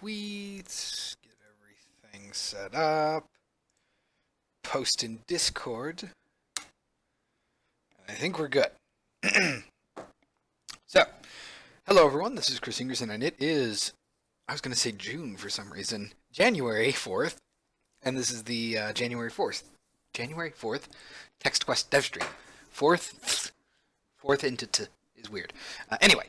tweets, get everything set up, post in Discord. I think we're good. So, hello everyone, this is Chris Ingerson, and it is, I was going to say June for some reason, January 4th, and this is the January 4th Text Quest Devstream. Fourth into t is weird. Anyway,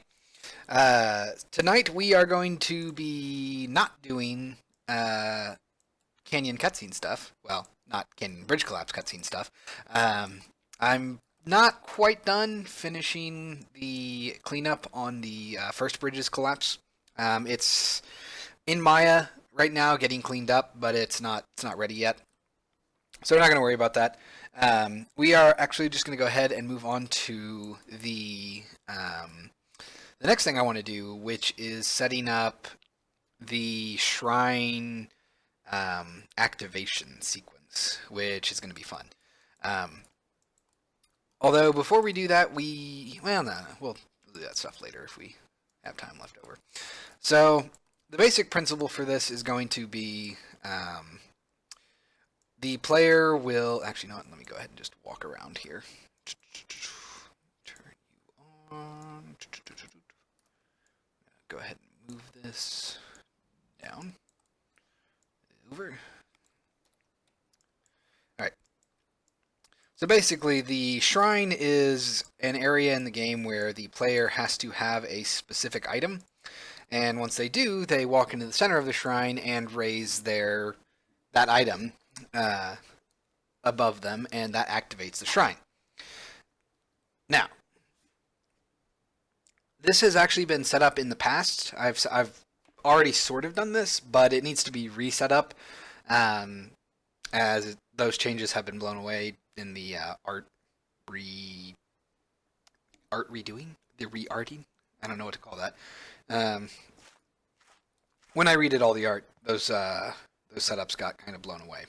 tonight we are going to be not doing Canyon cutscene stuff. Well, not Canyon Bridge Collapse cutscene stuff. I'm not quite done finishing the cleanup on the first bridge's collapse. It's in Maya right now, getting cleaned up, but it's not ready yet. So we're not going to worry about that. We are actually just going to go ahead and move on to the next thing I want to do, which is setting up the shrine activation sequence, which is going to be fun. Although before we do that, we'll do that stuff later if we have time left over. So the basic principle for this is going to be the player will actually not. Let me go ahead and just walk around here. Turn you on. Go ahead and move this down. Over. Alright. So basically, the shrine is an area in the game where the player has to have a specific item. And once they do, they walk into the center of the shrine and raise that item above them, and that activates the shrine. Now, this has actually been set up in the past. I've already sort of done this, but it needs to be reset up, as those changes have been blown away in the re-arting? The re-arting? I don't know what to call that. When I redid all the art, those setups got kind of blown away.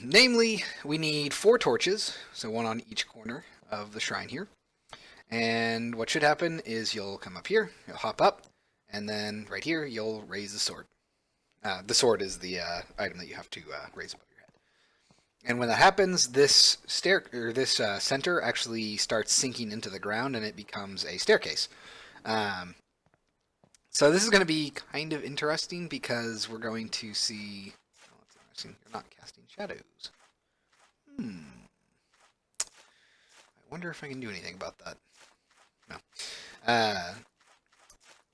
Namely, we need 4 torches, so 1 on each corner of the shrine here. And what should happen is you'll come up here, you'll hop up, and then right here you'll raise the sword. The sword is the item that you have to raise above your head. And when that happens, this center actually starts sinking into the ground, and it becomes a staircase. So this is going to be kind of interesting because we're going to see. Oh, that's interesting. You're not casting shadows. I wonder if I can do anything about that. No.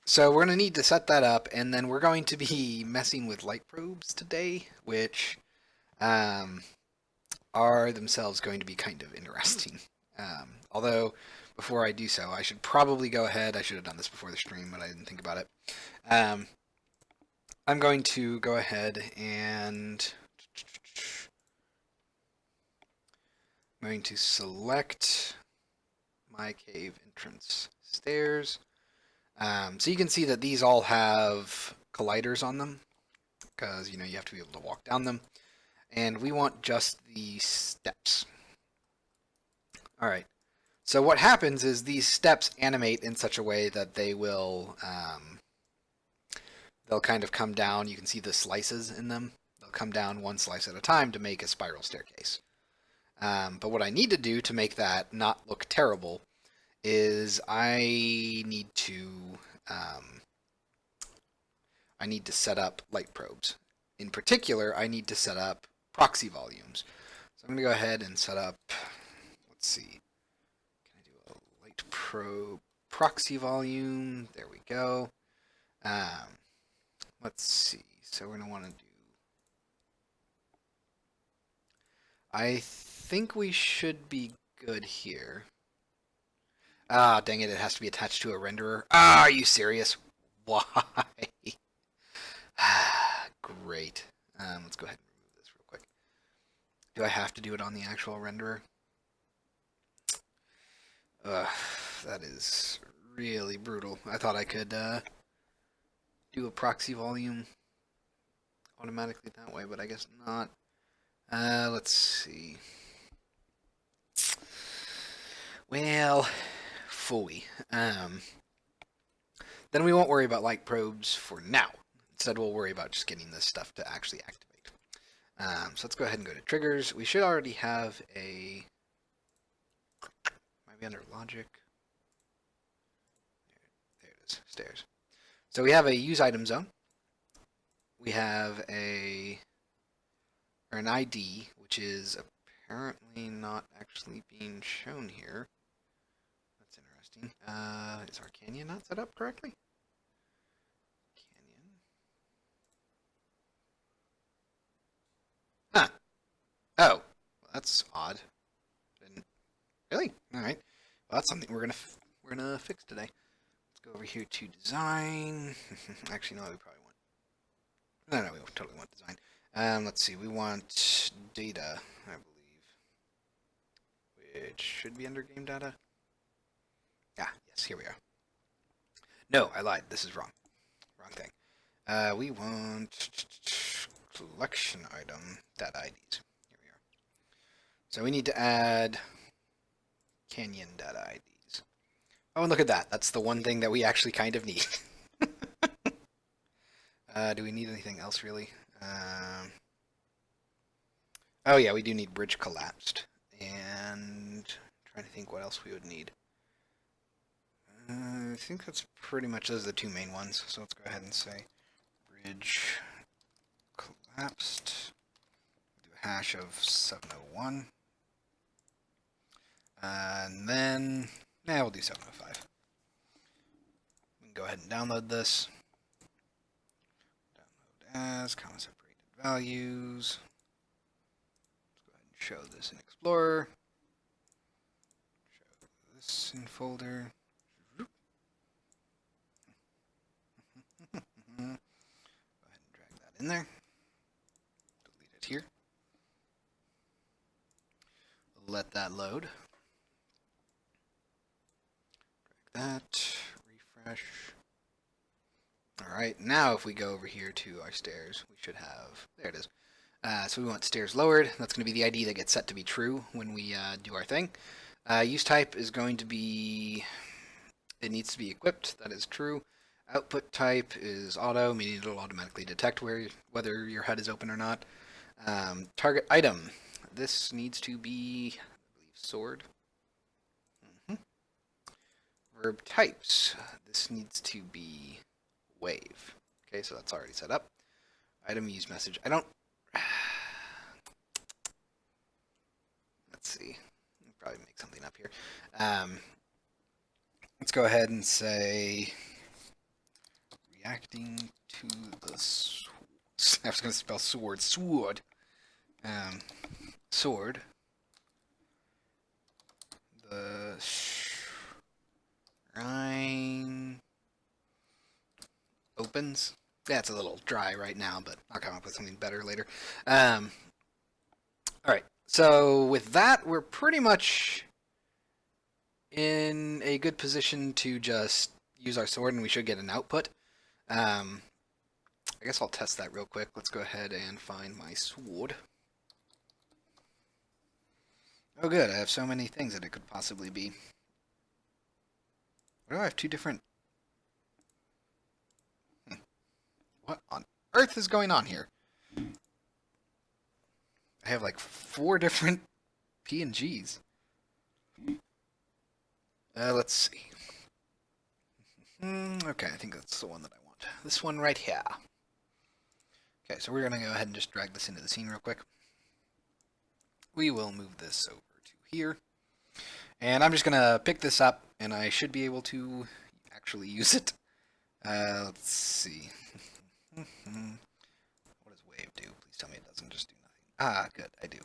So we're going to need to set that up, and then we're going to be messing with light probes today, which are themselves going to be kind of interesting. Although, before I do so, I should probably go ahead. I should have done this before the stream, but I didn't think about it. I'm going to go ahead and I'm going to select my cave entrance stairs. So you can see that these all have colliders on them, because you have to be able to walk down them. And we want just the steps. Alright. So what happens is these steps animate in such a way that they will, they'll kind of come down. You can see the slices in them. They'll come down one slice at a time to make a spiral staircase. But what I need to do to make that not look terrible is I need to set up light probes. In particular, I need to set up proxy volumes. So I'm going to go ahead and set up, let's see, can I do a light probe proxy volume? There we go. Let's see, so we're going to want to do, I think we should be good here. Ah, dang it, it has to be attached to a renderer. Ah, are you serious? Why? Great. Let's go ahead and remove this real quick. Do I have to do it on the actual renderer? That is really brutal. I thought I could do a proxy volume automatically that way, but I guess not. Let's see. Well, phooey. then we won't worry about light probes for now. Instead, we'll worry about just getting this stuff to actually activate. So let's go ahead and go to triggers. We should already have a... Might be under logic. There it is, stairs. So we have a use item zone. We have an ID, which is apparently not actually being shown here. That's interesting. Is our canyon not set up correctly? Canyon. Huh. Oh, well, that's odd. Didn't really? All right. Well, that's something we're gonna fix today. Let's go over here to design. Actually, no, we probably want. No, we totally want design. Let's see. We want data, I believe, which should be under game data. Ah, yes, here we are. No, I lied. This is wrong. Wrong thing. We want collection item data IDs. Here we are. So we need to add canyon data IDs. Oh, and look at that. That's the one thing that we actually kind of need. Do we need anything else, really? Oh, yeah, we do need bridge collapsed. And I'm trying to think what else we would need. I think that's pretty much those are the two main ones. So let's go ahead and say bridge collapsed. Do a hash of 701. And then, we'll do 705. We can go ahead and download this. Download as, comma separated values. Let's go ahead and show this in Explorer. Show this in folder. Go ahead and drag that in there. Delete it here. Let that load. Drag that. Refresh. Alright, now if we go over here to our stairs, we should have, there it is. So we want stairs lowered. That's going to be the ID that gets set to be true when we do our thing. Use type is going to be, it needs to be equipped. That is true. Output type is auto, meaning it'll automatically detect whether your HUD is open or not. Target item. This needs to be, I believe, sword. Verb types. This needs to be wave. Okay, so that's already set up. Item use message. I don't... Let's see. I'll probably make something up here. Let's go ahead and say reacting to the I was going to spell sword. Sword. Sword. The shrine opens. Yeah, it's a little dry right now, but I'll come up with something better later. Alright, so with that, we're pretty much in a good position to just use our sword, and we should get an output. I guess I'll test that real quick. Let's go ahead and find my sword. Oh good, I have so many things that it could possibly be. What do I have two different... What on earth is going on here? I have like 4 different PNGs. Let's see. Okay, I think that's the one that I want. This one right here. Okay, so we're going to go ahead and just drag this into the scene real quick. We will move this over to here. And I'm just going to pick this up, and I should be able to actually use it. Let's see. What does wave do? Please tell me it doesn't just do nothing. Ah, good, I do.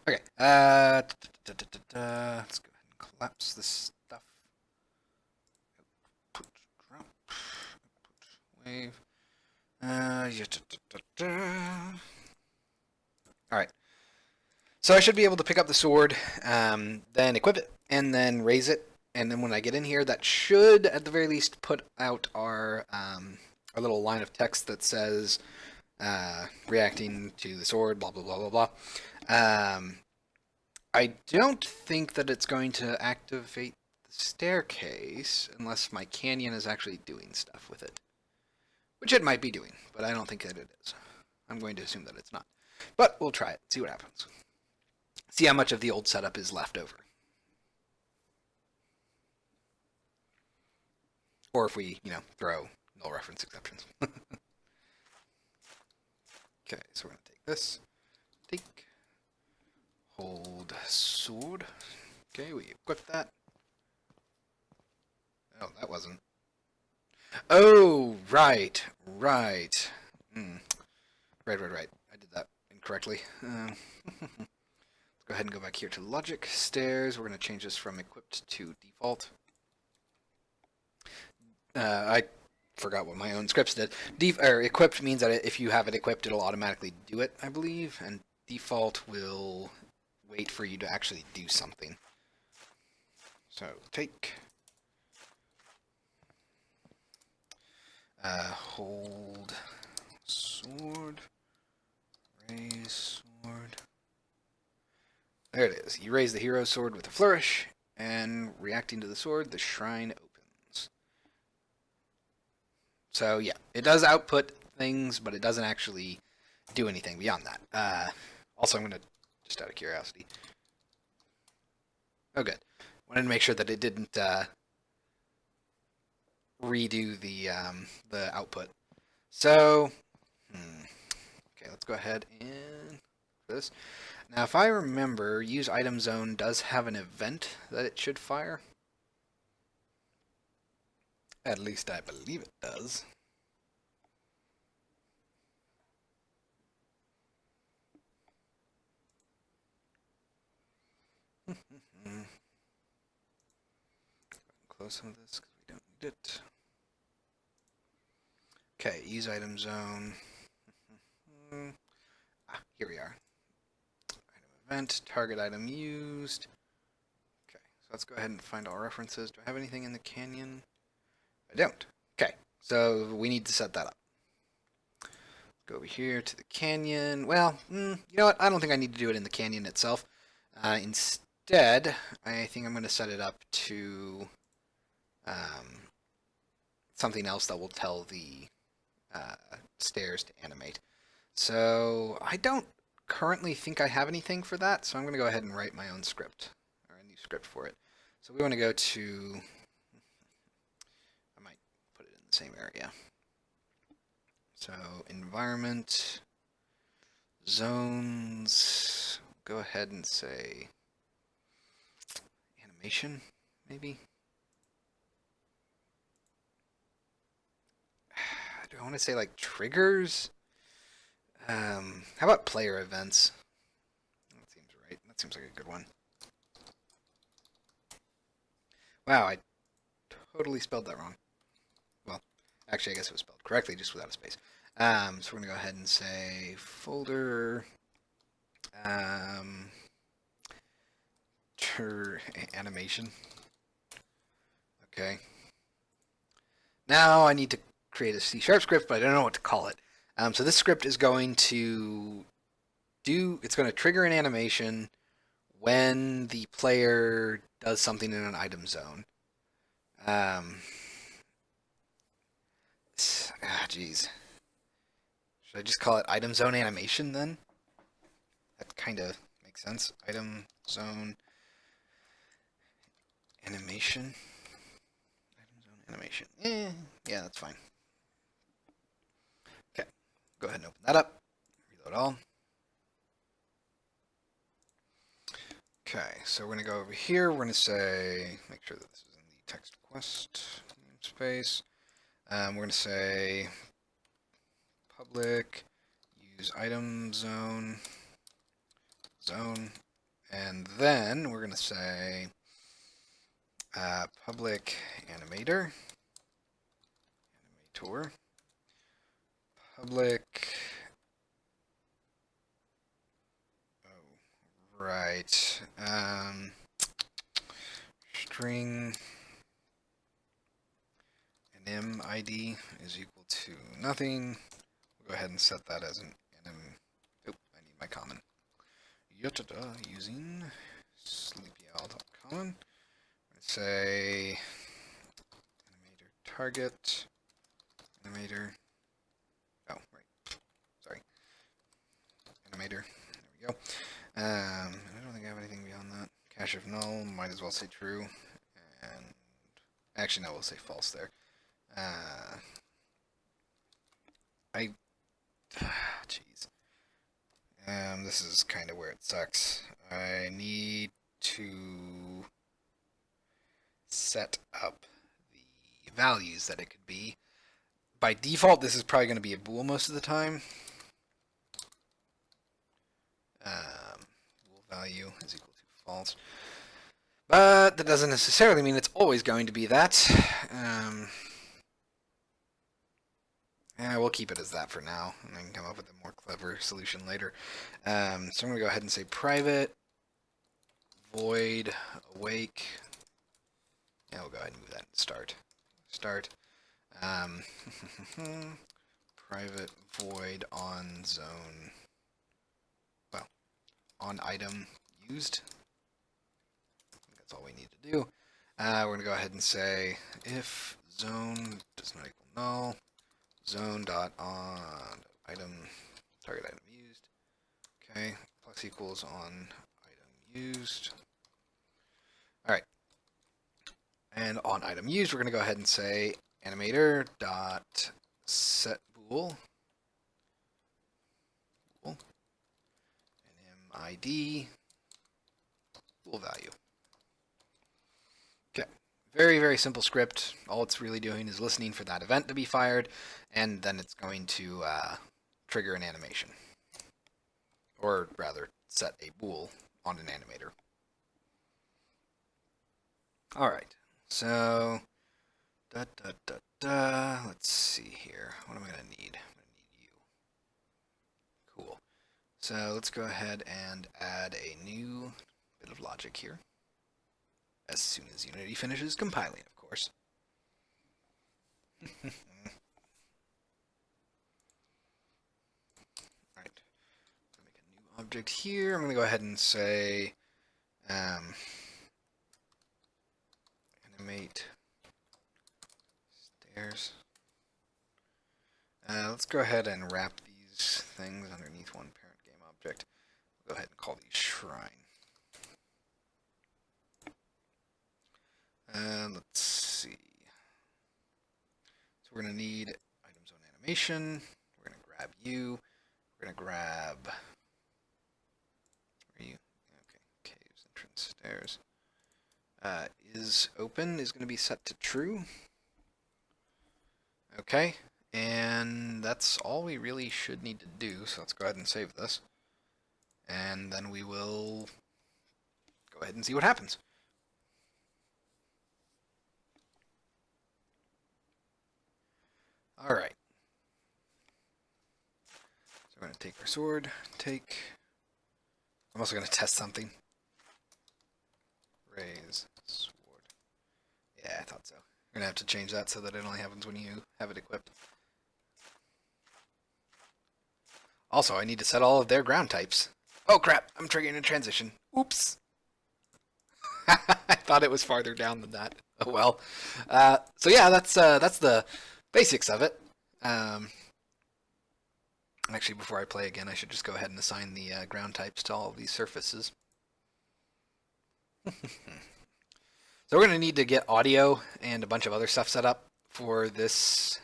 Okay, let's go ahead and collapse this stuff. Output, drop, output, wave. Alright. So I should be able to pick up the sword, then equip it, and then raise it. And then when I get in here, that should, at the very least, put out our little line of text that says, reacting to the sword, blah, blah, blah, blah, blah. I don't think that it's going to activate the staircase unless my canyon is actually doing stuff with it. Which it might be doing, but I don't think that it is. I'm going to assume that it's not. But we'll try it, see what happens. See how much of the old setup is left over. Or if we, throw null reference exceptions. Okay, so we're going to take this. Take. Hold sword. Okay, we equip that. Oh, that wasn't. Oh, right. Right. Right. I did that incorrectly. Let's go ahead and go back here to logic. Stairs. We're going to change this from equipped to default. I forgot what my own scripts did. Equipped means that if you have it equipped, it'll automatically do it, I believe. And default will wait for you to actually do something. So take. Hold sword. Raise sword. There it is. You raise the hero sword with a flourish, and reacting to the sword, the shrine opens. So yeah, it does output things, but it doesn't actually do anything beyond that. Also, I'm going to, just out of curiosity. Oh, good. Wanted to make sure that it didn't redo the output. So, okay, let's go ahead and do this. Now, if I remember, use item zone does have an event that it should fire. At least I believe it does. Close some of this because we don't need it. Okay, use item zone. Here we are. Item event, target item used. Okay, so let's go ahead and find all references. Do I have anything in the canyon? I don't. Okay, so we need to set that up. Go over here to the canyon. Well, you know what? I don't think I need to do it in the canyon itself. Instead, I think I'm going to set it up to something else that will tell the stairs to animate. So I don't currently think I have anything for that, so I'm going to go ahead and write my own script, or a new script for it. So we want to go to, I might put it in the same area. So environment, zones, go ahead and say animation, maybe. Do I want to say like triggers? How about player events? That seems right. That seems like a good one. Wow, I totally spelled that wrong. Well, actually, I guess it was spelled correctly, just without a space. So we're going to go ahead and say folder animation. Okay. Now I need to create a C# script, but I don't know what to call it. So this script is going to it's going to trigger an animation when the player does something in an item zone. Geez. Should I just call it item zone animation then? That kind of makes sense. Item zone animation. Item zone animation. Yeah, that's fine. Okay, go ahead and open that up. Reload all. Okay, so we're going to go over here. We're going to say, make sure that this is in the text request namespace. We're going to say public use item zone, and then we're going to say public animator, public, right, string anim ID is equal to nothing. We'll go ahead and set that as an anim. Oh, I need my common. Yotada using sleepyowl.common. I'm going to say animator target, animator, oh, right, sorry, animator, there we go. I don't think I have anything beyond that. Cache of null, might as well say true, and actually no, we'll say false there. Jeez. This is kind of where it sucks. I need to set up the values that it could be. By default, this is probably going to be a bool most of the time. Bool value is equal to false. But that doesn't necessarily mean it's always going to be that. Yeah, we'll keep it as that for now, and I can come up with a more clever solution later. So I'm going to go ahead and say private void awake. Yeah, we'll go ahead and move that to start. Start. Private void on zone. Well, on item used. I think that's all we need to do. We're going to go ahead and say if zone does not equal null. Zone dot on item target item used. Okay, plus equals on item used. All right, and on item used, we're going to go ahead and say animator dot set bool and MID bool value. Okay. Very, very simple script. All it's really doing is listening for that event to be fired, and then it's going to trigger an animation. Or rather, set a bool on an animator. Alright, so let's see here. What am I going to need? I'm going to need you. Cool. So let's go ahead and add a new bit of logic here. As soon as Unity finishes compiling, of course. Alright. Make a new object here. I'm going to go ahead and say animate stairs. Let's go ahead and wrap these things underneath one parent game object. We'll go ahead and call these shrine. Let's see. So we're going to need item zone animation. We're going to grab you. We're going to grab. Where are you? Okay. Caves, entrance, stairs. Is open is going to be set to true. Okay. And that's all we really should need to do. So let's go ahead and save this. And then we will go ahead and see what happens. Alright. So we're going to take our sword, I'm also going to test something. Raise sword. Yeah, I thought so. We're going to have to change that so that it only happens when you have it equipped. Also, I need to set all of their ground types. Oh crap, I'm triggering a transition. Oops. I thought it was farther down than that. Oh well. So yeah, that's the basics of it. Actually, before I play again, I should just go ahead and assign the ground types to all of these surfaces. So we're going to need to get audio and a bunch of other stuff set up for this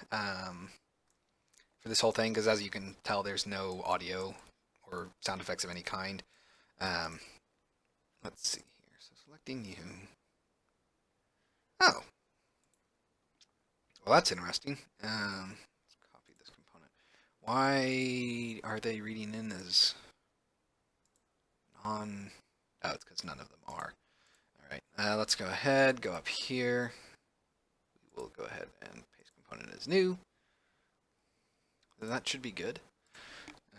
whole thing, because as you can tell, there's no audio or sound effects of any kind. Let's see here. So selecting you. Oh. Well, that's interesting. Let's copy this component. Why are they reading in as non... Oh, it's because none of them are. Alright, let's go ahead, go up here. We will go ahead and paste component as new. That should be good.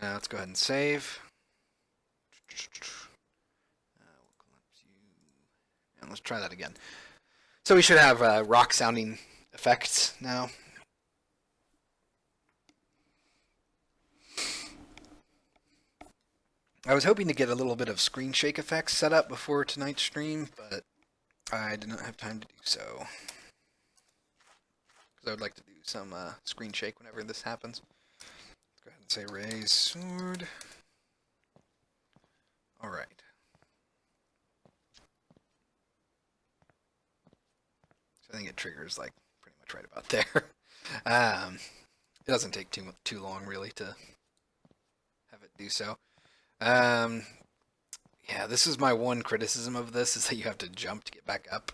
Let's go ahead and save. We'll collapse you. And let's try that again. So we should have rock sounding effects now. I was hoping to get a little bit of screen shake effects set up before tonight's stream, but I did not have time to do so. Because I would like to do some screen shake whenever this happens. Let's go ahead and say raise sword. Alright. So I think it triggers like pretty much right about there. It doesn't take too long really to have it do so. Yeah, this is my one criticism of this, is that you have to jump to get back up.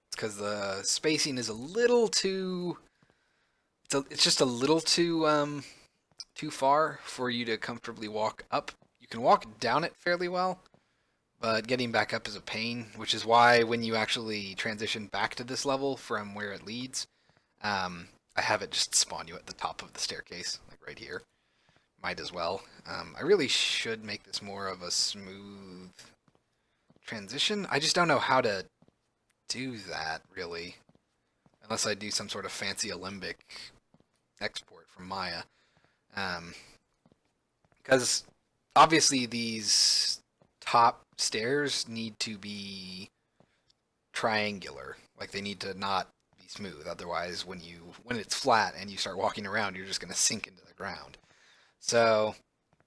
It's because the spacing is a little too... It's just a little too far for you to comfortably walk up. You can walk down it fairly well, but getting back up is a pain, which is why when you actually transition back to this level from where it leads, I have it just spawn you at the top of the staircase, like right here. Might as well. I really should make this more of a smooth transition. I just don't know how to do that, really. Unless I do some sort of fancy Alembic export from Maya. Because obviously these top stairs need to be triangular. Like they need to not be smooth. Otherwise, when it's flat and you start walking around, you're just going to sink into the ground. So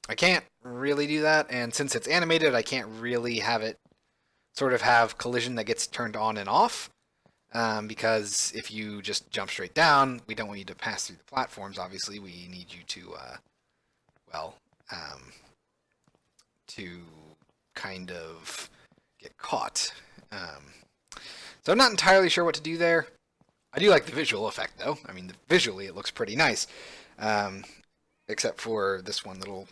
I can't really do that, and since it's animated, I can't really have it sort of have collision that gets turned on and off. Because if you just jump straight down, we don't want you to pass through the platforms. Obviously, we need you to, to kind of get caught. So I'm not entirely sure what to do there. I do like the visual effect, though. I mean, visually it looks pretty nice. Except for this one little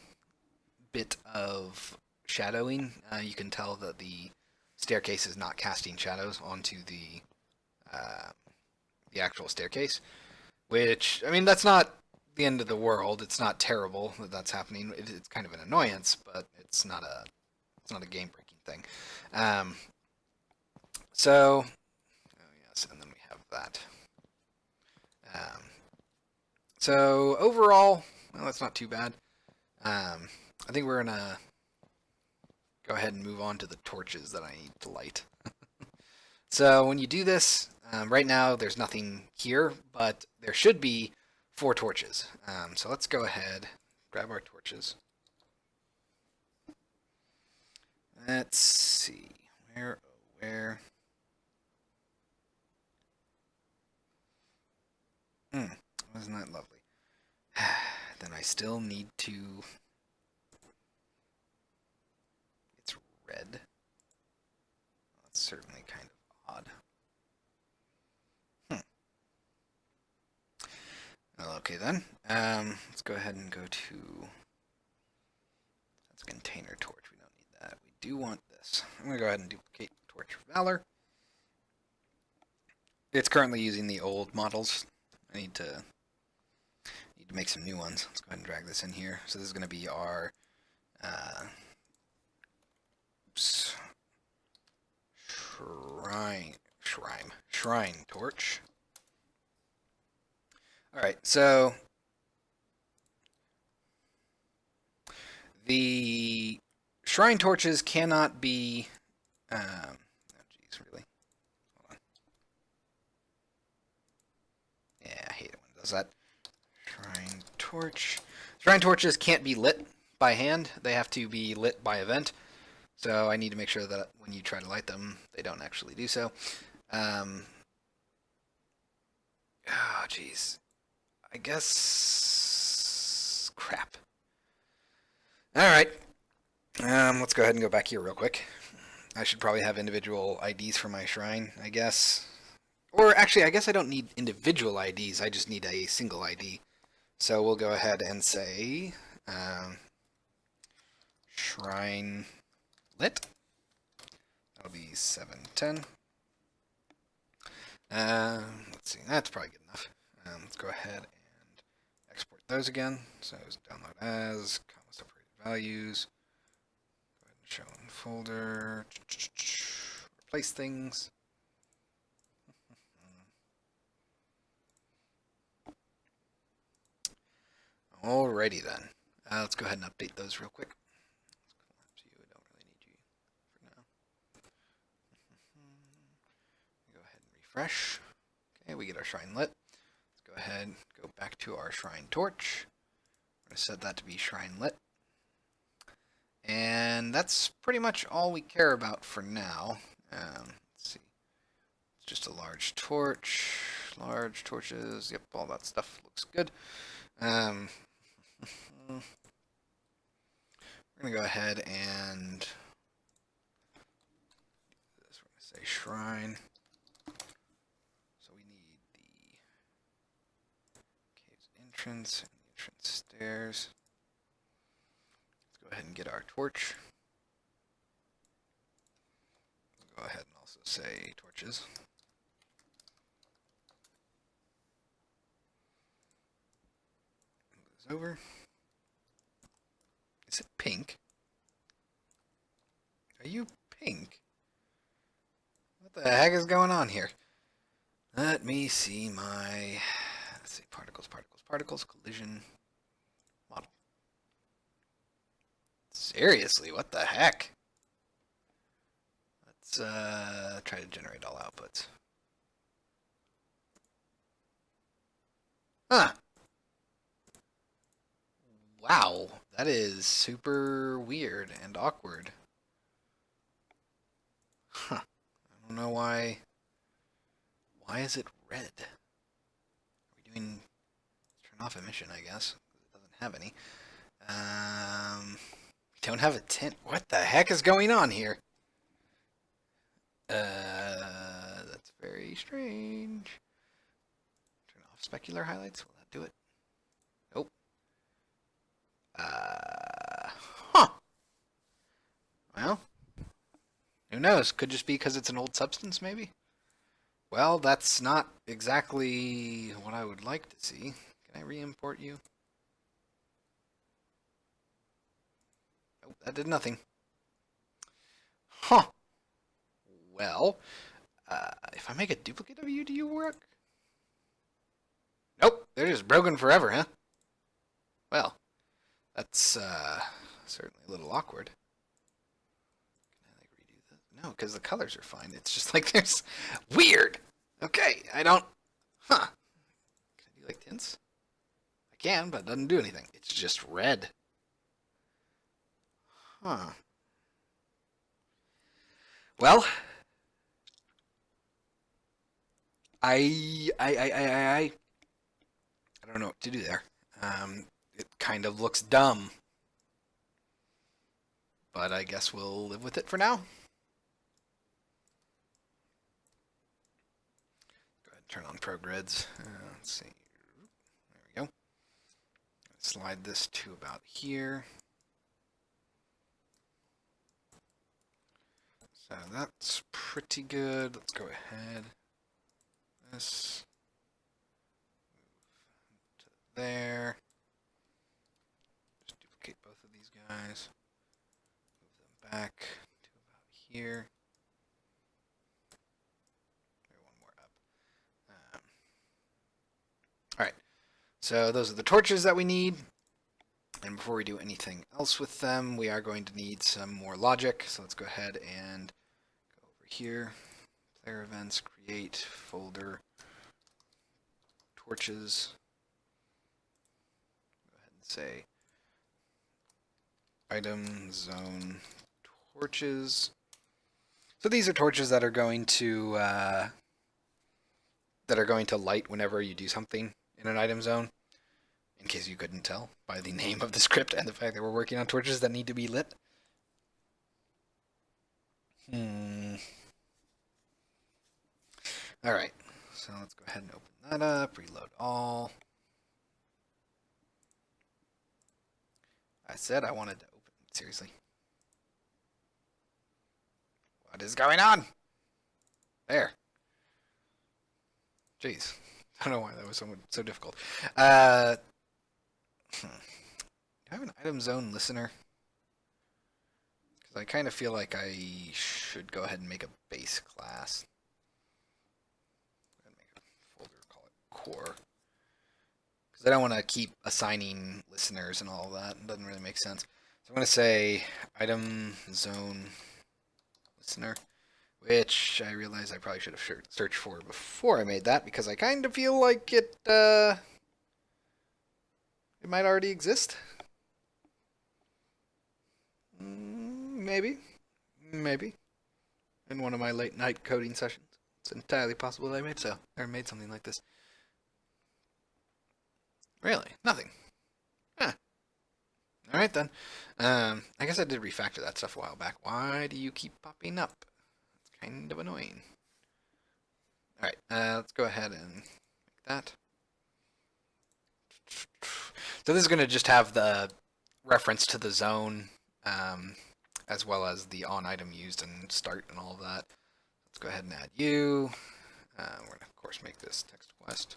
bit of shadowing. You can tell that the staircase is not casting shadows onto the actual staircase. Which, I mean, that's not the end of the world. It's not terrible that that's happening. It's kind of an annoyance, but it's not a game-breaking thing. So, oh yes, and then we have that. So overall, well, that's not too bad. I think we're gonna go ahead and move on to the torches that I need to light. So when you do this, right now there's nothing here, but there should be 4 torches. So let's go ahead, grab our torches. Let's see, where? Wasn't that lovely? Then I still need to... It's red. That's certainly kind of odd. Well, okay then. Let's go ahead and go to... That's a container torch. We don't need that. We do want this. I'm going to go ahead and duplicate Torch of Valor. It's currently using the old models. I need to make some new ones. Let's go ahead and drag this in here. So this is going to be our shrine torch. Alright, so the shrine torches cannot be oh jeez, really? Hold on. Yeah, I hate it when it does that. Shrine torch. Shrine torches can't be lit by hand. They have to be lit by event. So I need to make sure that when you try to light them, they don't actually do so. Oh, jeez. I guess... Crap. Alright. Let's go ahead and go back here real quick. I should probably have individual IDs for my shrine, I guess. Or actually, I guess I don't need individual IDs. I just need a single ID. So we'll go ahead and say shrine lit. That'll be 710. Let's see, that's probably good enough. Let's go ahead and export those again. So download as, comma separated values. Go ahead and show in folder. Replace things. Alrighty then. Let's go ahead and update those real quick. Let's collapse you. I don't really need you for now. refresh. Okay, we get our shrine lit. Let's go ahead, go back to our shrine torch. I'm going to set that to be shrine lit. And that's pretty much all we care about for now. Let's see. It's just a large torch. Large torches. Yep, all that stuff looks good. We're going to go ahead and do this. We're going to say shrine. So we need the cave's entrance and the entrance stairs. Go ahead and get our torch. We'll go ahead and also say torches. Move this over. Is it pink? Are you pink? What the heck is going on here? Let me see my... Let's see, particles, particles, particles, collision, model. Seriously, what the heck? Let's try to generate all outputs. Huh. Wow, that is super weird and awkward. Huh. I don't know why. Why is it red? Are we doing... Turn off emission, I guess. It doesn't have any. Don't have a tint. What the heck is going on here? That's very strange. Turn off specular highlights. Will that do it? Nope. Huh. Well, who knows? Could just be because it's an old substance, maybe? Well, that's not exactly what I would like to see. Can I re-import you? Nope, that did nothing. Huh. Well, if I make a duplicate of you, do you work? Nope, they're just broken forever, huh? Well, that's certainly a little awkward. Can I like redo this? No, because the colors are fine. It's just like there's weird. Okay, I don't. Huh? Can I do like tints? I can, but it doesn't do anything. It's just red. Huh. Well, I don't know what to do there. It kind of looks dumb, but I guess we'll live with it for now. Go ahead and turn on ProGrids. Let's see. There we go. Slide this to about here. So that's pretty good. Let's go ahead. This. Move to there. Just duplicate both of these guys. Move them back to about here. Maybe one more up. Alright. So those are the torches that we need. And before we do anything else with them, we are going to need some more logic. So let's go ahead and go over here. Player events, create folder, torches. Go ahead and say item zone torches. So these are torches that are going to light whenever you do something in an item zone. In case you couldn't tell by the name of the script and the fact that we're working on torches that need to be lit. Alright, so let's go ahead and open that up, reload all. I said I wanted to open, seriously. What is going on? There. Jeez, I don't know why that was so difficult. Do I have an item zone listener? Because I kind of feel like I should go ahead and make a base class. I'm going to make a folder, call it core. Because I don't want to keep assigning listeners and all of that. It doesn't really make sense. So I'm going to say item zone listener. which I realize I probably should have searched for before I made that, because I kind of feel like it might already exist. Maybe. Maybe. In one of my late night coding sessions. It's entirely possible that I made something like this. Really? Nothing. Huh. Alright then. I guess I did refactor that stuff a while back. Why do you keep popping up? It's kind of annoying. Alright, let's go ahead and make that. So this is going to just have the reference to the zone, as well as the on item used and start and all of that. Let's go ahead and add you. We're going to, of course, make this text request.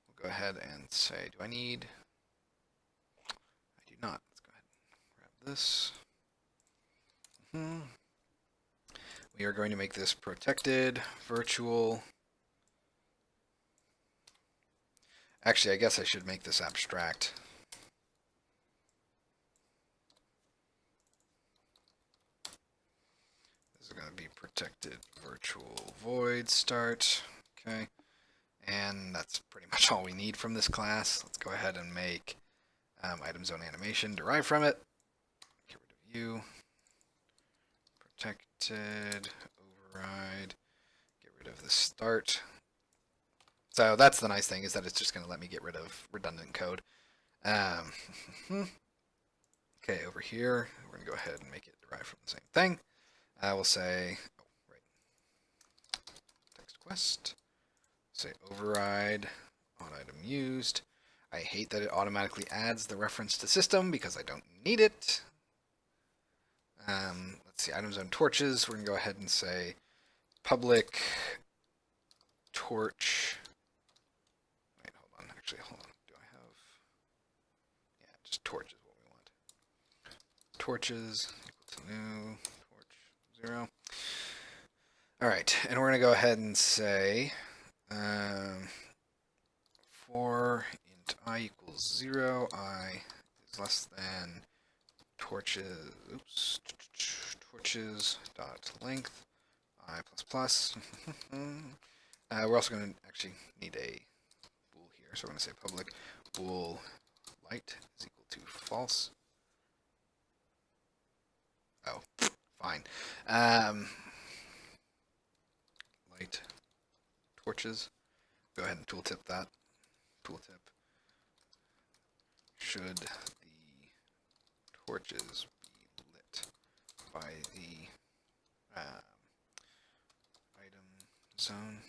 We'll go ahead and say, do I need... I do not. Let's go ahead and grab this. We are going to make this protected, virtual. Actually, I guess I should make this abstract. This is going to be protected virtual void start. Okay. And that's pretty much all we need from this class. Let's go ahead and make item zone animation derived from it. Get rid of you. Protected, override, get rid of the start. So that's the nice thing, is that it's just going to let me get rid of redundant code. Okay, over here, we're going to go ahead and make it derived from the same thing. I will say, text quest, say override on item used. I hate that it automatically adds the reference to system because I don't need it. Let's see, item zone torches. We're going to go ahead and say public torch. Wait, hold on. Actually, hold on. Do I have... Yeah, just torch is what we want. Torches equal to new torch 0. All right, and we're going to go ahead and say for int I equals 0, I is less than torches, torches dot length I plus plus. We're also going to actually need a bool here, so we're going to say public bool light is equal to false. Oh, fine. Light torches. Go ahead and tooltip that. Tooltip. Should the torches be lit by the item zone?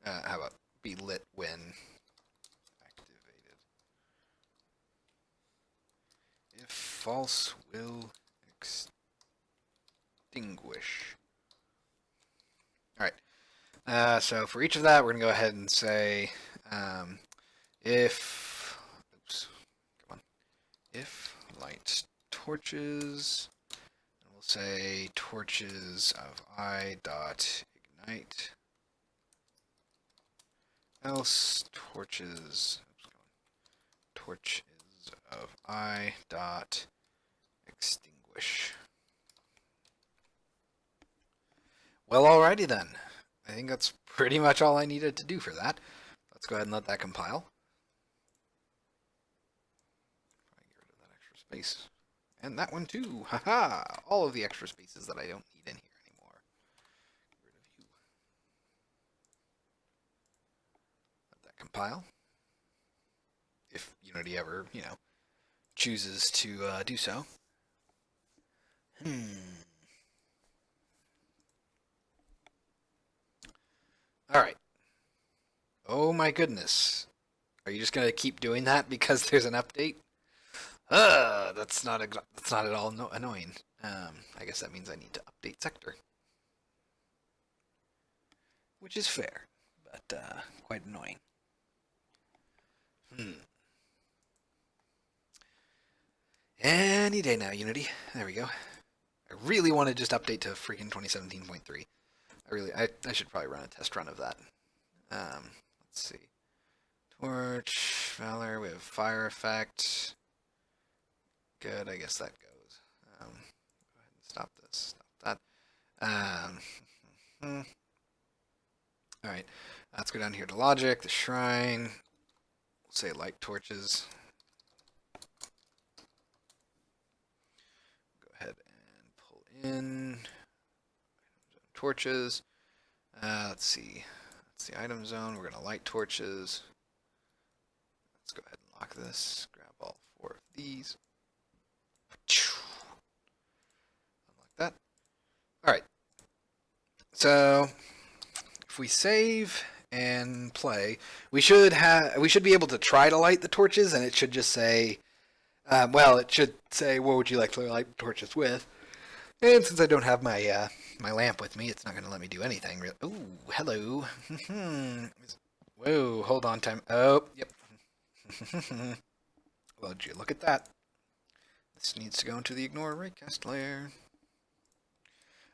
How about be lit when activated? If false, will extinguish. All right. So for each of that, we're going to go ahead and say if light torches, and we'll say torches of I dot ignite, else torches of I dot extinguish. Well, alrighty then. I think that's pretty much all I needed to do for that. Let's go ahead and let that compile. Get rid of that extra space. And that one too. Haha! All of the extra spaces that I don't need in here anymore. Get rid of you. Let that compile. If Unity ever, chooses to do so. Alright. Oh my goodness. Are you just going to keep doing that because there's an update? That's not at all annoying. I guess that means I need to update sector. Which is fair, but quite annoying. Any day now, Unity. There we go. I really want to just update to freaking 2017.3. I should probably run a test run of that. Let's see. Torch, Valor, we have fire effect. Good, I guess that goes. Go ahead and stop this. Um, hmm. All right, let's go down here to logic, the shrine. We'll say light torches. Go ahead and pull in torches. Let's see. That's the item zone. We're going to light torches. Let's go ahead and lock this. Grab all 4 of these. Unlock that. All right. So if we save and play, we should be able to try to light the torches, and it should just say, well, it should say, what would you like to light the torches with? And since I don't have my my lamp with me, it's not going to let me do anything. Ooh, hello. Whoa, hold on, time. Oh, yep. Well, would you look at that? This needs to go into the ignore raycast layer.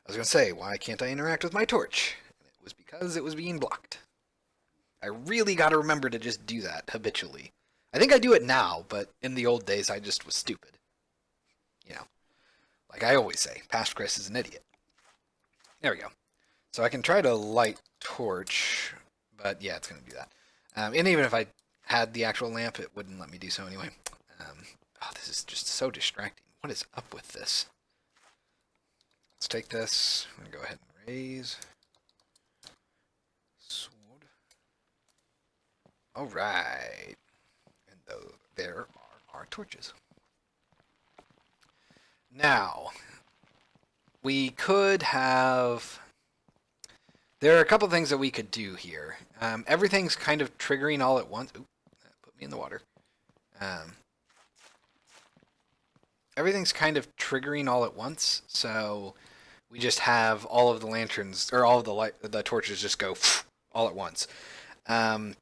I was going to say, why can't I interact with my torch? And it was because it was being blocked. I really got to remember to just do that habitually. I think I do it now, but in the old days I just was stupid. You know, like I always say, past Chris is an idiot. There we go. So I can try to light torch, but yeah, it's going to do that. And even if I had the actual lamp, it wouldn't let me do so anyway. Oh, this is just so distracting. What is up with this? Let's take this. I'm going to go ahead and raise. Sword. All right. And there are our torches. Now, we could have... There are a couple things that we could do here. Everything's kind of triggering all at once. Ooh, that put me in the water. Everything's kind of triggering all at once, so we just have all of the lanterns, or all of the torches just go all at once. I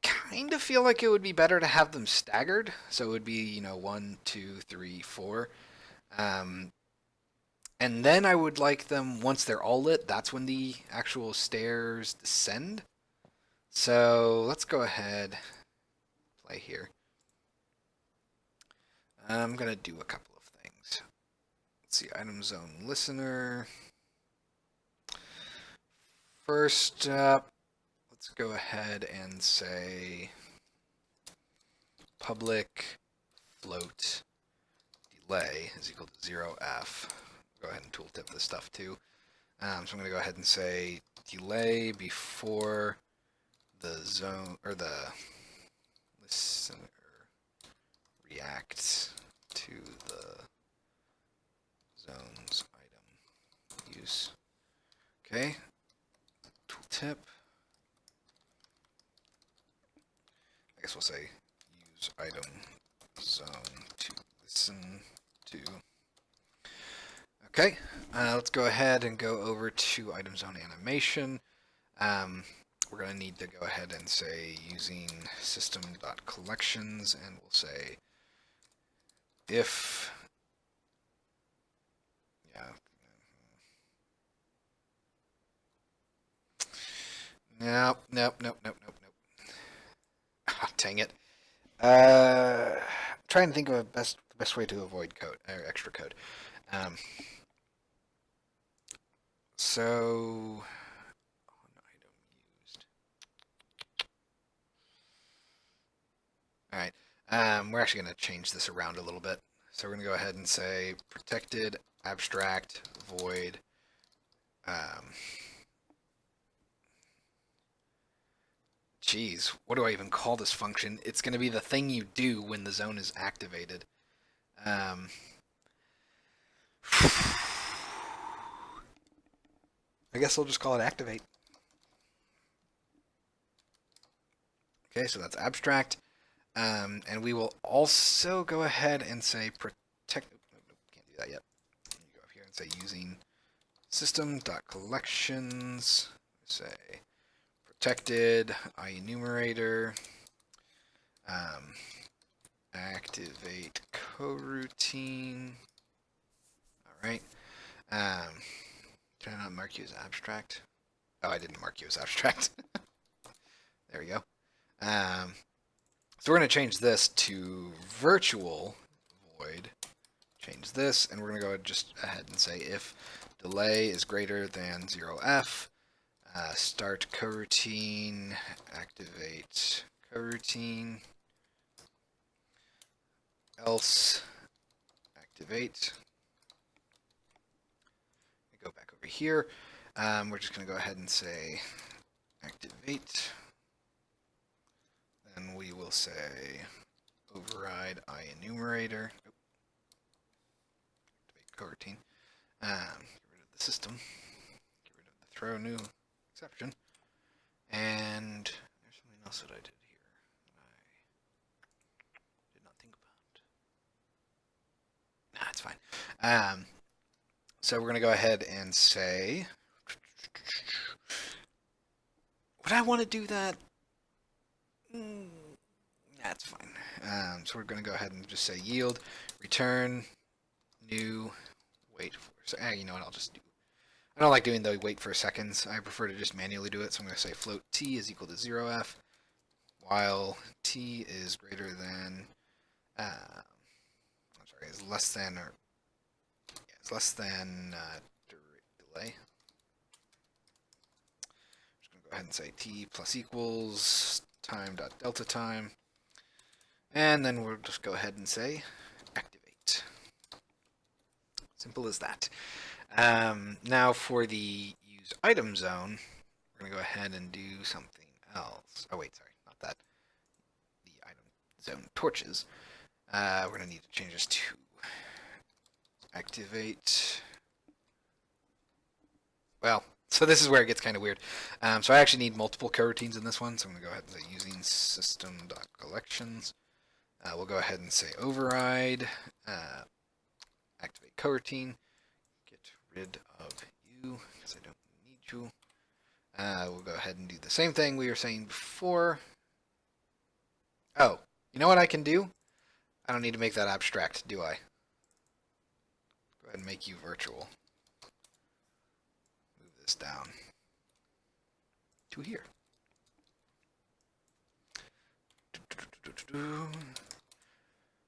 kind of feel like it would be better to have them staggered, so it would be, 1, 2, 3, 4. And then I would like them, once they're all lit, that's when the actual stairs descend. So let's go ahead, play here. I'm going to do a couple of things. Let's see, item zone listener. First up, let's go ahead and say public float delay is equal to 0f. Go ahead and tooltip this stuff too. So I'm going to go ahead and say delay before the zone, or the listener reacts to the zone's item use. Okay. Tooltip. I guess we'll say use item zone to listen to. Okay, let's go ahead and go over to item zone animation. We're going to need to go ahead and say using system.collections, and we'll say if, yeah, nope. Ah, dang it. Trying to think of the best way to avoid code, or extra code. So, item used. All right. We're actually going to change this around a little bit. So we're going to go ahead and say protected abstract void. Geez, what do I even call this function? It's going to be the thing you do when the zone is activated. I guess I'll just call it activate. Okay, so that's abstract. And we will also go ahead and say protect. Nope, can't do that yet. You go up here and say using system.collections. Say protected IEnumerator. Activate coroutine. All right. Can I not mark you as abstract? Oh, I didn't mark you as abstract. There we go. So we're going to change this to virtual void. Change this, and we're going to go just ahead and say if delay is greater than 0f. Start coroutine, activate coroutine, else activate. Go back over here. We're just going to go ahead and say activate. Then we will say override IEnumerator. Activate coroutine. Get rid of the system. Get rid of the throw new exception. And there's something else that I did here that I did not think about. Nah, it's fine. So we're going to go ahead and say, would I want to do that? That's fine. So we're going to go ahead and just say yield, return, new, wait for, you know what, I'll just do, I don't like doing the wait for seconds. I prefer to just manually do it. So I'm going to say float t is equal to 0f, while t is greater than, I'm sorry, is less than, or, yeah, it's less than delay. I'm just going to go ahead and say t plus equals time dot delta time. And then we'll just go ahead and say activate. Simple as that. Now for the use item zone, we're going to go ahead and do something else. Oh wait, sorry, not that. The item zone torches. We're going to need to change this to activate. Well, so this is where it gets kind of weird. So I actually need multiple coroutines in this one, so I'm going to go ahead and say using system.collections. We'll go ahead and say override, activate coroutine, get rid of you, because I don't need you. We'll go ahead and do the same thing we were saying before. Oh, you know what I can do? I don't need to make that abstract, do I? Go ahead and make you virtual. Move this down to here.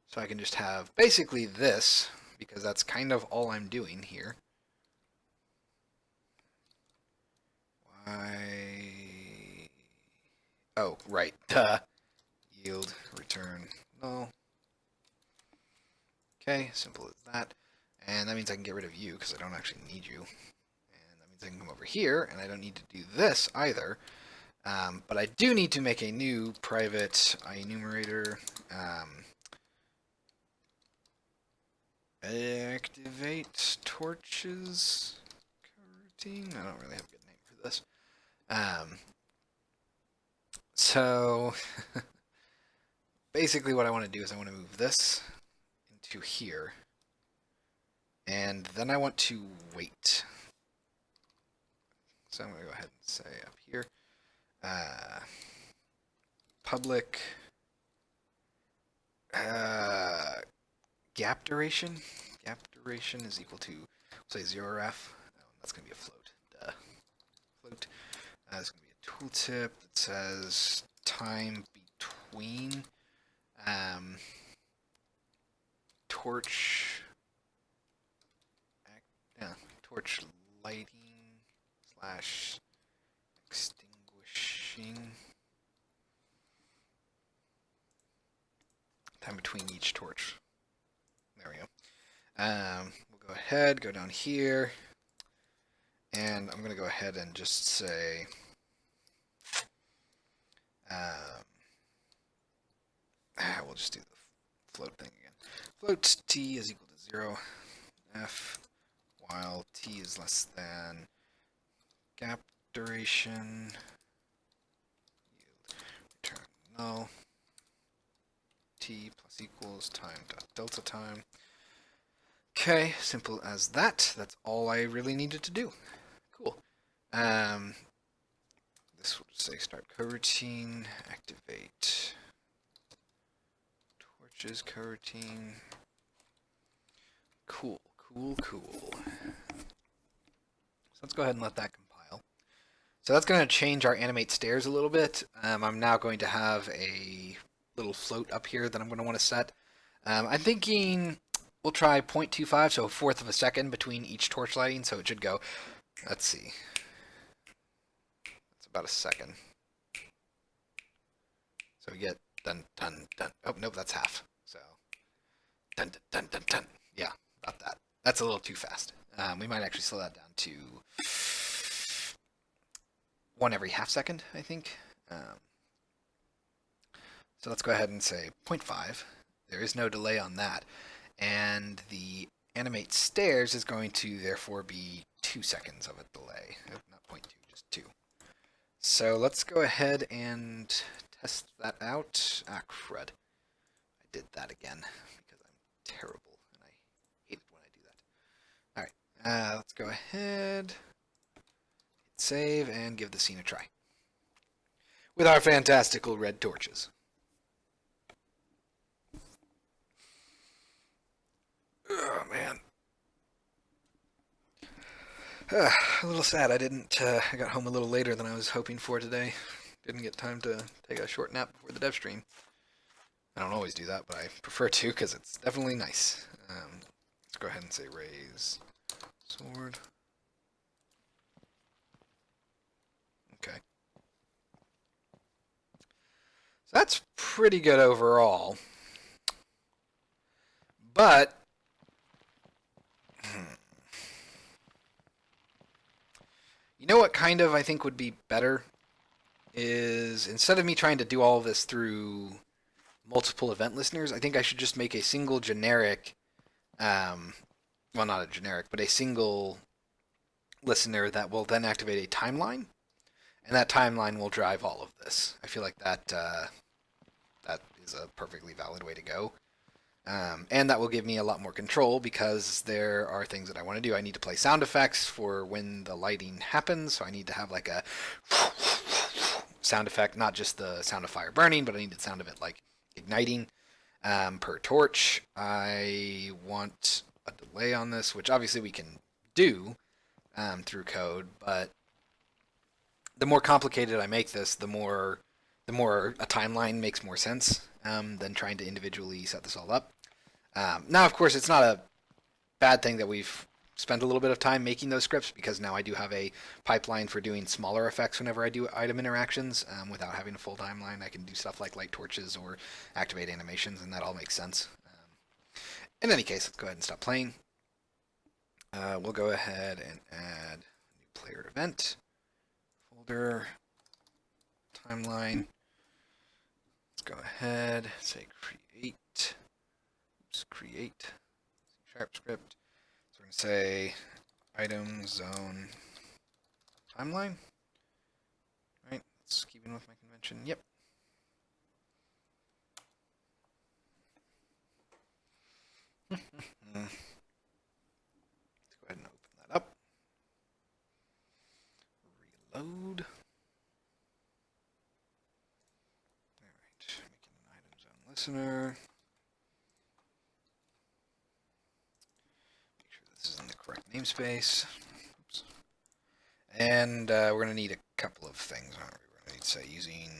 So I can just have basically this, because that's kind of all I'm doing here. Why? Oh, right. Duh. Yield, return, null. Okay, simple as that. And that means I can get rid of you, because I don't actually need you. And that means I can come over here, and I don't need to do this either. But I do need to make a new private IEnumerator. Activate torches coroutine. I don't really have a good name for this. So basically what I want to do is I want to move this into here. And then I want to wait. So I'm going to go ahead and say up here, public gap duration. Gap duration is equal to, say, 0ref. That's going to be a float. Duh. Float. It's going to be a tooltip that says time between torch lighting / extinguishing. Time between each torch. There we go. We'll go ahead, go down here, and I'm going to go ahead and just say we'll just do the float thing again. Float t is equal to 0f, while t is less than gap duration, yield, return null, t plus equals time dot delta time. Okay, simple as that. That's all I really needed to do. Cool. This will just say start coroutine, activate torches coroutine. Cool, cool, cool. So let's go ahead and let that compile. So that's going to change our animate stairs a little bit. I'm now going to have a little float up here that I'm going to want to set. I'm thinking we'll try 0.25, so a fourth of a second between each torch lighting. So it should go, let's see, it's about a second. So we get dun dun dun. Oh nope, that's half. So dun dun dun dun dun. Yeah, about that. That's a little too fast. We might actually slow that down to one every half second, I think. So let's go ahead and say 0.5. There is no delay on that. And the animate stairs is going to therefore be 2 seconds of a delay. Not 0.2, just 2. So let's go ahead and test that out. Ah, crud. I did that again because I'm terrible and I hate it when I do that. Alright, let's go ahead, hit save, and give the scene a try. With our fantastical red torches. Oh, man. A little sad. I got home a little later than I was hoping for today. Didn't get time to take a short nap before the Devstream. I don't always do that, but I prefer to because it's definitely nice. Let's go ahead and say raise sword. Okay. So that's pretty good overall. But you know what kind of I think would be better is instead of me trying to do all of this through multiple event listeners, I think I should just make a single generic, well, not a generic, but a single listener that will then activate a timeline, and that timeline will drive all of this. I feel like that that is a perfectly valid way to go. And that will give me a lot more control because there are things that I want to do. I need to play sound effects for when the lighting happens, so I need to have like a sound effect, not just the sound of fire burning, but I need the sound of it like igniting per torch. I want a delay on this, which obviously we can do through code, but the more complicated I make this, the more a timeline makes more sense than trying to individually set this all up. Now, of course, it's not a bad thing that we've spent a little bit of time making those scripts because now I do have a pipeline for doing smaller effects whenever I do item interactions without having a full timeline. I can do stuff like light torches or activate animations, and that all makes sense. In any case, let's go ahead and stop playing. We'll go ahead and add a new player event, folder, timeline. Let's go ahead, say create, create, sharp script. So we're going to say item zone timeline. Right, let's keep in with my convention. Yep. Let's go ahead and open that up. Reload. Alright, making an item zone listener. Make sure this is in the correct namespace. Oops. And we're going to need a couple of things. We're going to need to say using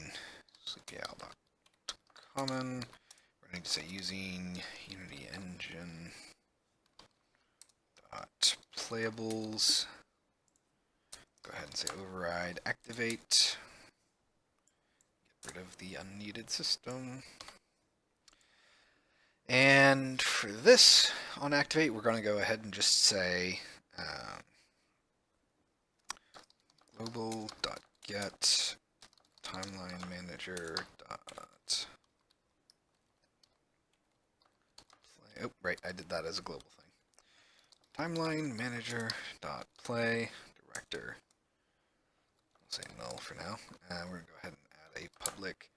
sleepyowl.common. We're going to need to say using Unity Engine playables. Go ahead and say override activate. Get rid of the unneeded system. And for this on activate, we're going to go ahead and just say global.get timeline manager dot play. Oh, right, I did that as a global thing. Timeline manager dot play director. I'll say null for now. We're going to go ahead and add a public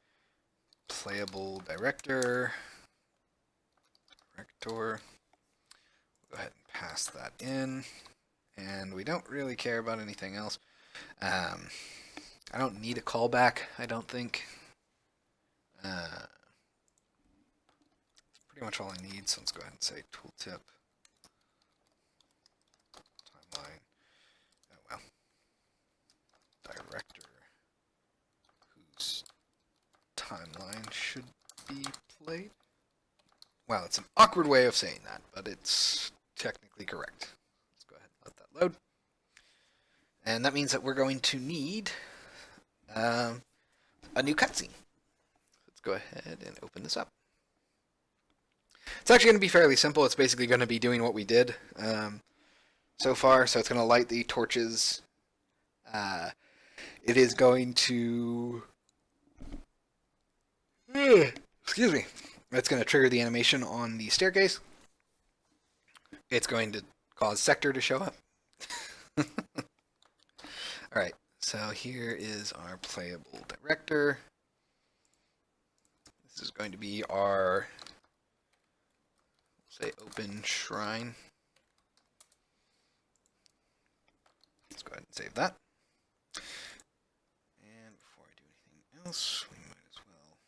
playable director. We'll go ahead and pass that in. And we don't really care about anything else. I don't need a callback, I don't think. That's pretty much all I need, so let's go ahead and say tooltip. Timeline. Oh, well. Director whose timeline should be played. Well, it's an awkward way of saying that, but it's technically correct. Let's go ahead and let that load. And that means that we're going to need a new cutscene. Let's go ahead and open this up. It's actually going to be fairly simple. It's basically going to be doing what we did so far. So it's going to light the torches. It is going to... Excuse me. It's going to trigger the animation on the staircase. It's going to cause Sector to show up. Alright, so here is our playable director. This is going to be our, say, open shrine. Let's go ahead and save that. And before I do anything else, we might as well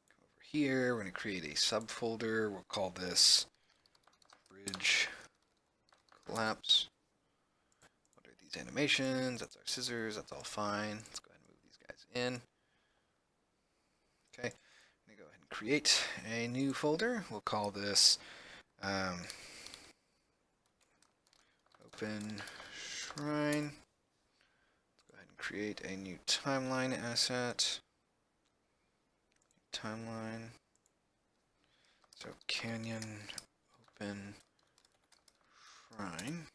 come over here. We're going to create a subfolder. We'll call this Bridge Collapse. What are these animations? That's our scissors. That's all fine. Let's go ahead and move these guys in. Okay. I'm going to go ahead and create a new folder. We'll call this Open Shrine. Let's go ahead and create a new timeline asset. Timeline. So Canyon Open Shrine.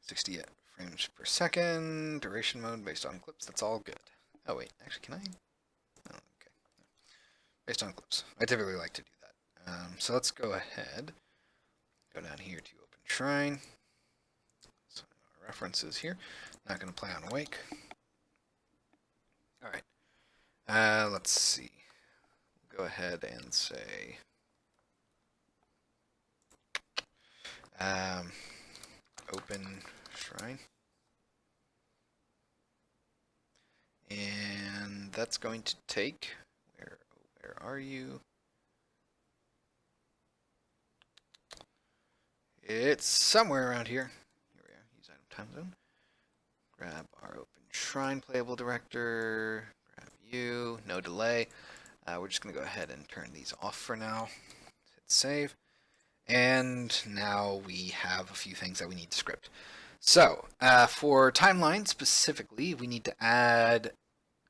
60 frames per second. Duration mode based on clips. That's all good. Oh wait, actually, can I? Oh, okay. Based on clips. I typically like to do that. So let's go ahead. Go down here to Open Shrine. So our references here. Not going to play on Awake. All right. Let's see. We'll go ahead and say Open Shrine. And that's going to take, where are you? It's somewhere around here. Here we are, use item time zone. Grab our Open Shrine playable director, grab you, no delay. We're just going to go ahead and turn these off for now. Hit save. And now we have a few things that we need to script. So, for timeline specifically, we need to add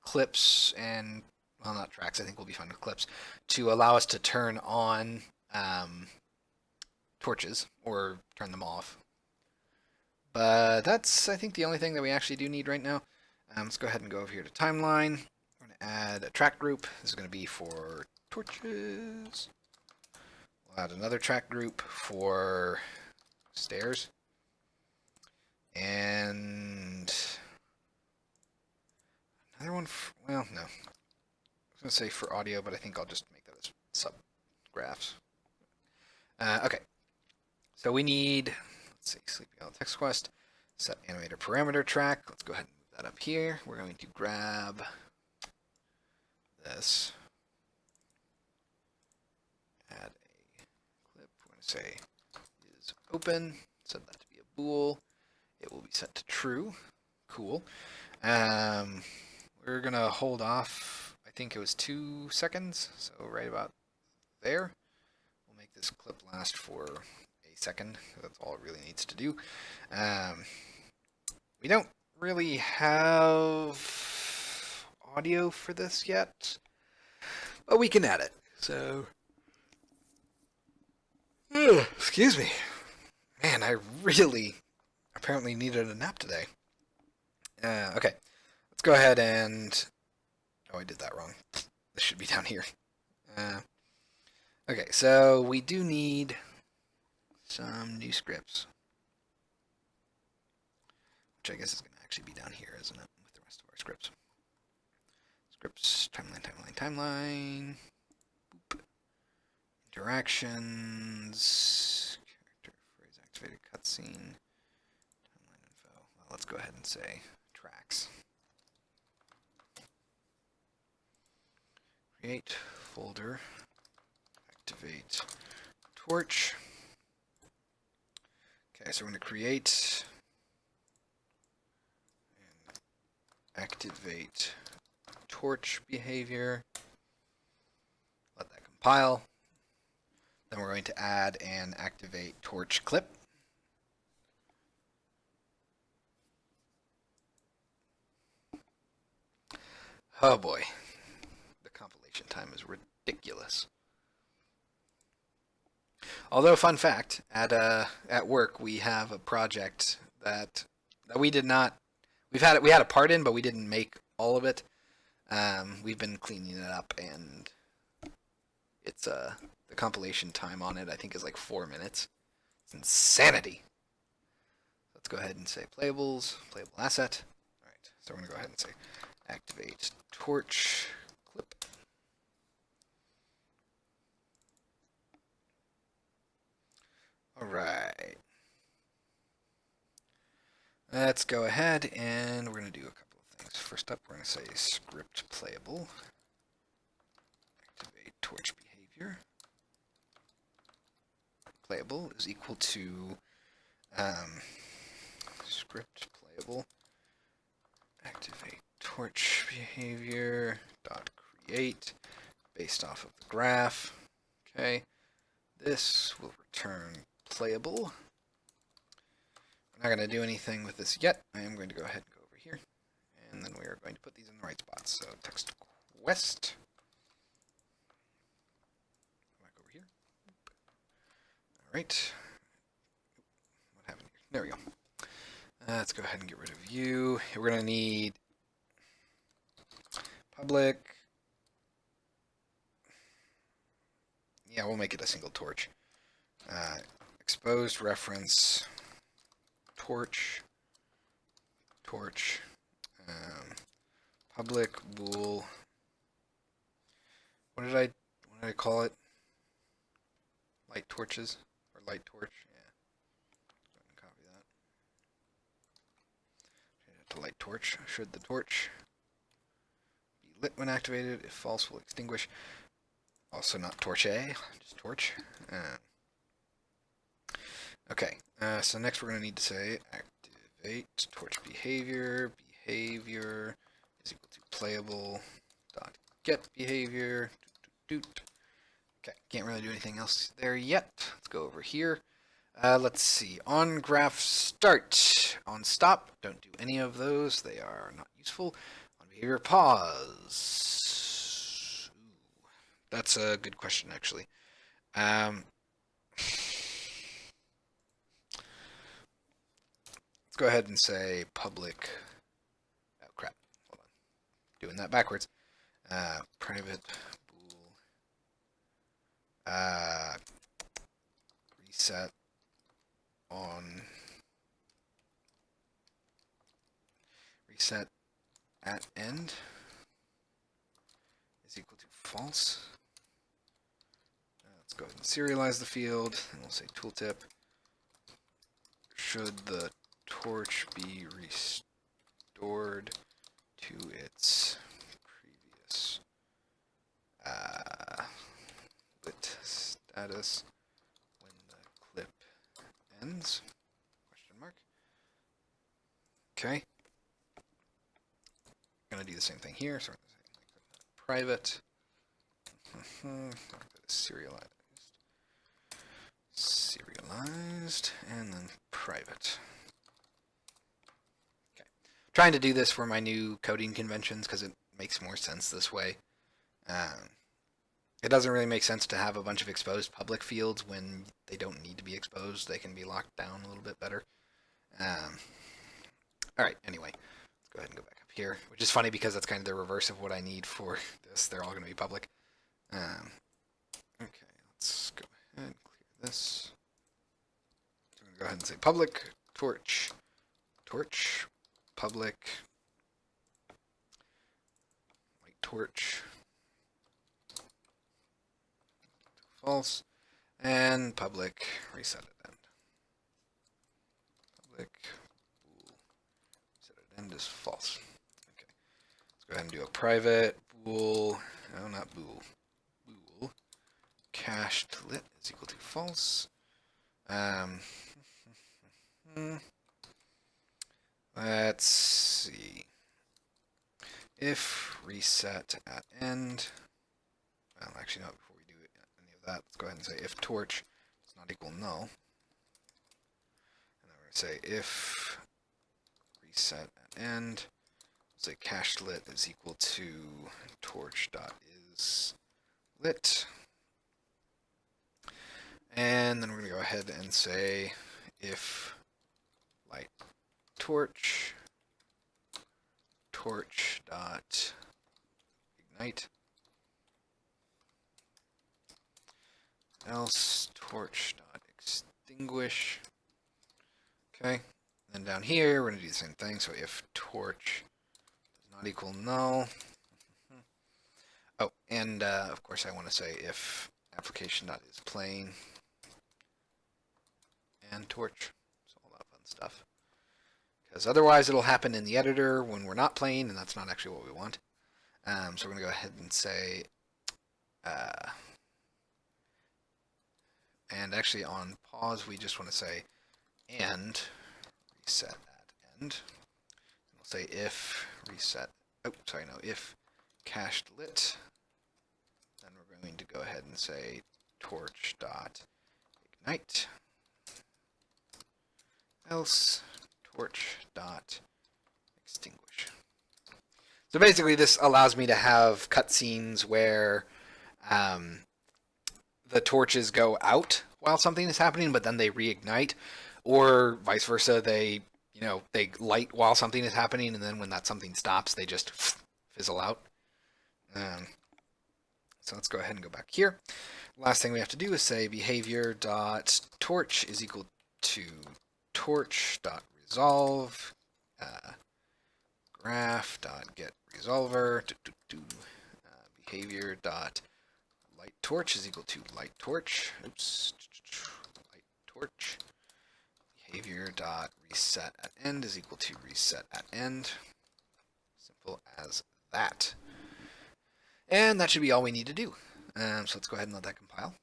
clips and, well, not tracks, I think we'll be fine with clips, to allow us to turn on torches or turn them off. But that's, I think, the only thing that we actually do need right now. Let's go ahead and go over here to timeline. We're going to add a track group. This is going to be for torches. We'll add another track group for stairs. And another one for, well, no. I was going to say for audio, but I think I'll just make that as sub-graphs. Okay. So we need, let's see, Sleeping Owl Text Quest, set animator parameter track. Let's go ahead and move that up here. We're going to grab this, add a clip. We're going to say is open, set that to be a bool. It will be set to true. Cool. We're going to hold off, I think it was 2 seconds, so right about there. We'll make this clip last for a second. That's all it really needs to do. We don't really have audio for this yet, but we can add it. So, excuse me. Man, I really apparently needed a nap today. Okay, let's go ahead and... Oh, I did that wrong. This should be down here. Okay, so we do need some new scripts, which I guess is going to actually be down here, isn't it, with the rest of our scripts. Scripts, timeline. Boop. Interactions, character, phrase activated, cutscene, timeline info. Well, let's go ahead and say tracks. Create folder, activate torch. Okay, so we're going to create and activate torch behavior. Let that compile. Then we're going to add and activate torch clip. Oh boy, the compilation time is ridiculous. Although, fun fact, at work we have a project that we did not. We had a part in, but we didn't make all of it. We've been cleaning it up, and it's the compilation time on it I think is like 4 minutes. It's insanity. Let's go ahead and say playable asset. All right, so we're gonna go ahead and say activate torch clip. All right. Let's go ahead and we're going to do a couple of things. First up, we're going to say script playable. Activate torch behavior. Playable is equal to script playable. Activate torch behavior dot create based off of the graph. Okay. This will return playable. We're not going to do anything with this yet. I am going to go ahead and go over here, and then we are going to put these in the right spots. So text quest. Back over here. All right. What happened here? There we go. Let's go ahead and get rid of you. We're going to need public. Yeah, we'll make it a single torch. Exposed reference torch, public bool. What did I call it? Light torches or light torch? Yeah. Go ahead and copy that. Change it to light torch. Should the torch be lit when activated? If false, will extinguish. Also not torch A, just torch. Okay, so next we're going to need to say activate torch behavior. Behavior is equal to playable dot get behavior. Okay, can't really do anything else there yet. Let's go over here. Let's see. On graph start. On stop. Don't do any of those. They are not useful. On behavior pause. Ooh, that's a good question, actually. Go ahead and say public. Oh crap! Hold on, doing that backwards. Private bool. Reset on. Reset at end is equal to false. Let's go ahead and serialize the field, and we'll say tooltip. Should the torch be restored to its previous lit status when the clip ends? Question mark. Okay. I'm gonna do the same thing here. So we're gonna say private. Serialized, and then private. Trying to do this for my new coding conventions because it makes more sense this way. It doesn't really make sense to have a bunch of exposed public fields when they don't need to be exposed. They can be locked down a little bit better. Alright, anyway, let's go ahead and go back up here, which is funny because that's kind of the reverse of what I need for this. They're all going to be public. Okay, let's go ahead and clear this. I'm going to go ahead and say public torch, public light torch, false, and public reset at end. Public bool reset at end is false. Okay, let's go ahead and do a private bool. No, not bool. Bool cached lit is equal to false. Let's see. If reset at end. Well, actually, no. Before we do that. Let's go ahead and say if torch does not equal null. And then we're going to say if reset at end, say cached lit is equal to torch.isLit. And then we're going to go ahead and say if light torch torch.ignite else torch.extinguish. Okay, and then down here we're going to do the same thing. So if torch does not equal null. Oh, and of course I want to say if application.isPlaying and torch. So all that fun stuff. Because otherwise it'll happen in the editor when we're not playing, and that's not actually what we want. So we're going to go ahead and say, and actually on pause we just want to say and reset at end. And we'll say if reset, if cached lit, then we're going to go ahead and say torch.ignite else torch.extinguish. So basically this allows me to have cutscenes where the torches go out while something is happening, but then they reignite, or vice versa, they light while something is happening, and then when that something stops, they just fizzle out. So let's go ahead and go back here. Last thing we have to do is say behavior.torch is equal to torch.resolve graph.getResolver behavior.lightTorch is equal to lightTorch. Light torch. Behavior.reset at end is equal to reset at end. Simple as that. And that should be all we need to do. So let's go ahead and let that compile.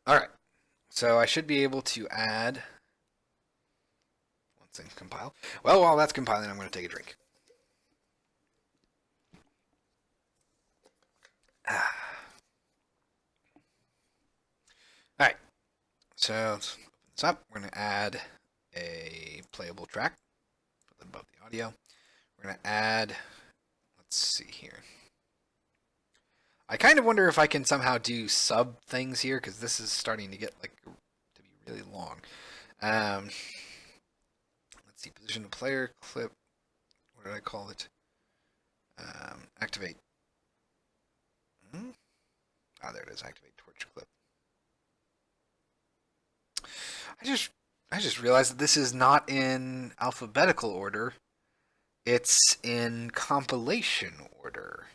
Alright, so I should be able to add, once things compile. Well, while that's compiling, I'm going to take a drink. Alright, so let's open this up. We're going to add a playable track, put that above the audio. We're going to add, let's see here. I kind of wonder if I can somehow do sub things here, because this is starting to get to be really long. Let's see, position the player clip. What did I call it? Activate. There it is. Activate torch clip. I just realized that this is not in alphabetical order. It's in compilation order.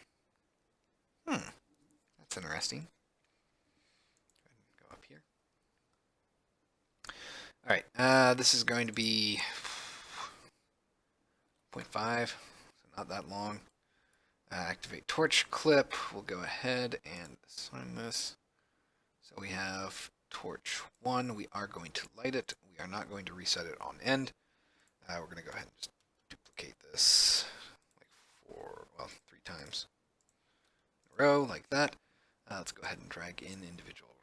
That's interesting. Go up here. All right, this is going to be 0.5, so not that long. Activate torch clip. We'll go ahead and assign this. So we have torch 1. We are going to light it. We are not going to reset it on end. We're going to go ahead and just duplicate this like 3 times in a row like that. Let's go ahead and drag in individual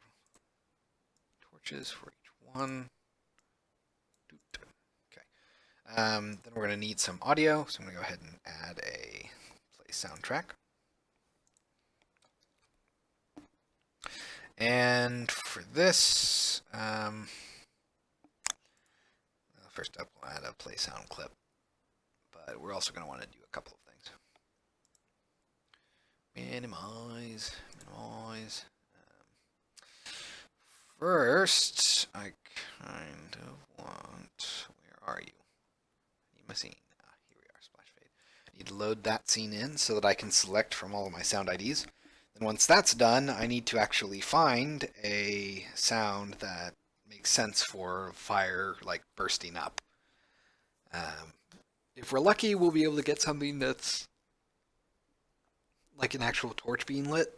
torches for each one. Okay. Then we're going to need some audio, so I'm going to go ahead and add a play soundtrack. And for this, first up we'll add a play sound clip, but we're also going to want to do a couple of things. Minimize. First, I kind of want, where are you? I need my scene. Here we are, splash fade. I need to load that scene in so that I can select from all of my sound IDs. Then once that's done, I need to actually find a sound that makes sense for fire, like bursting up. If we're lucky, we'll be able to get something that's like an actual torch being lit.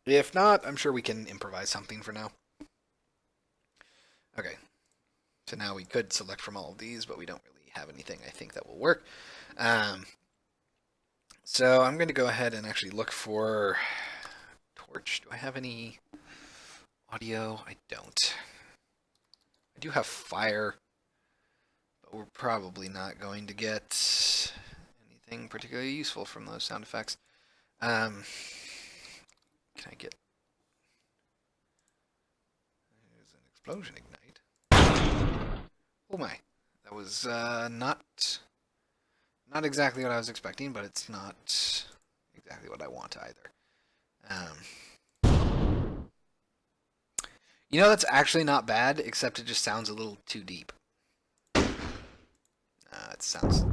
If not, I'm sure we can improvise something for now. Okay, So now we could select from all of these, but we don't really have anything I think that will work. So I'm going to go ahead and actually look for torch. Do I have any audio? I don't. I do have fire, but we're probably not going to get anything particularly useful from those sound effects. Can I get... There's an explosion ignite. Oh my. That was not exactly what I was expecting, but it's not exactly what I want either. You know, that's actually not bad, except it just sounds a little too deep. It sounds...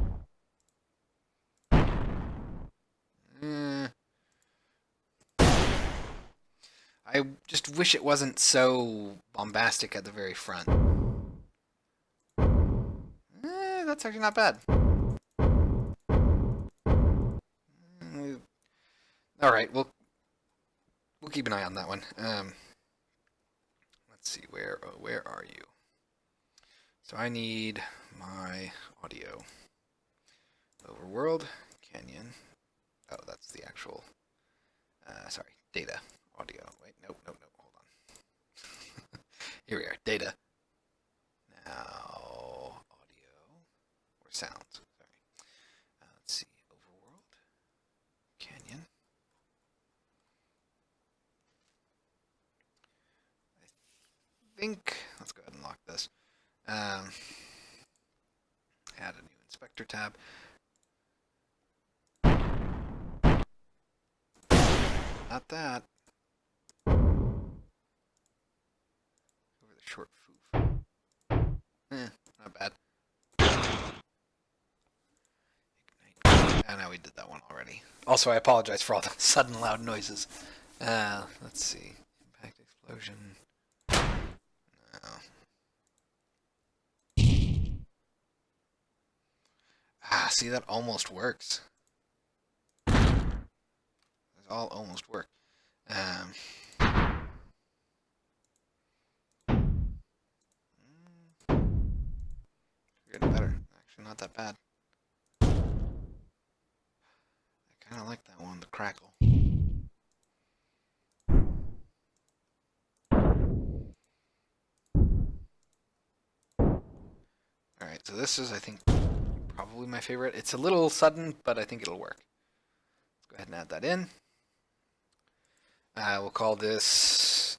I just wish it wasn't so bombastic at the very front. That's actually not bad. All right, we'll keep an eye on that one. Let's see, where are you? So I need my audio. Overworld, Canyon. Oh, that's the actual. Sorry, data, audio. Wait, nope, hold on. Here we are, data. Now, audio or sounds. Sorry. Let's see, Overworld, Canyon. I think let's go ahead and lock this. Add a new inspector tab. Not that. Over the short foof. Not bad. Ignite. Ah, now we did that one already. Also, I apologize for all the sudden loud noises. Let's see. Impact explosion. No. See, that almost works. All almost work. Getting better. Actually, not that bad. I kind of like that one, the crackle. Alright, so this is, I think, probably my favorite. It's a little sudden, but I think it'll work. Let's go ahead and add that in. We'll call this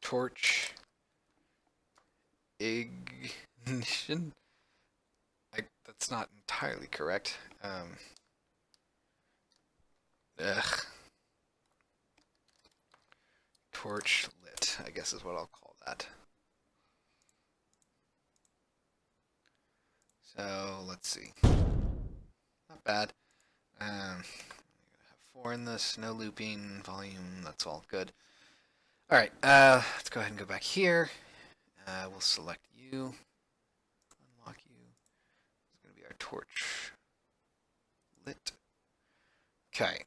torch ignition. That's not entirely correct. Torch lit, I guess is what I'll call that. So let's see. Not bad. Have 4 in this, no looping, volume, that's all good. Alright, let's go ahead and go back here. We'll select you. Unlock you. It's going to be our torch lit. Okay,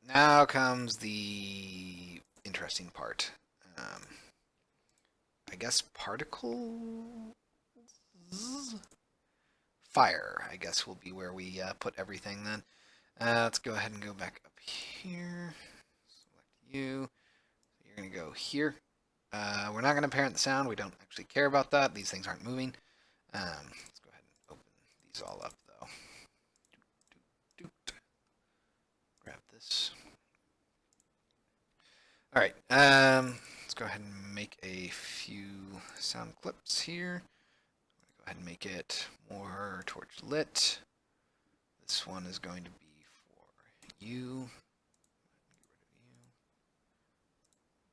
now comes the interesting part. I guess particles? Fire, I guess, will be where we put everything then. Let's go ahead and go back up here. Select you. You're going to go here. We're not going to parent the sound. We don't actually care about that. These things aren't moving. Let's go ahead and open these all up, though. Grab this. All right. Let's go ahead and make a few sound clips here. Go ahead and make it more torch lit. This one is going to be for you.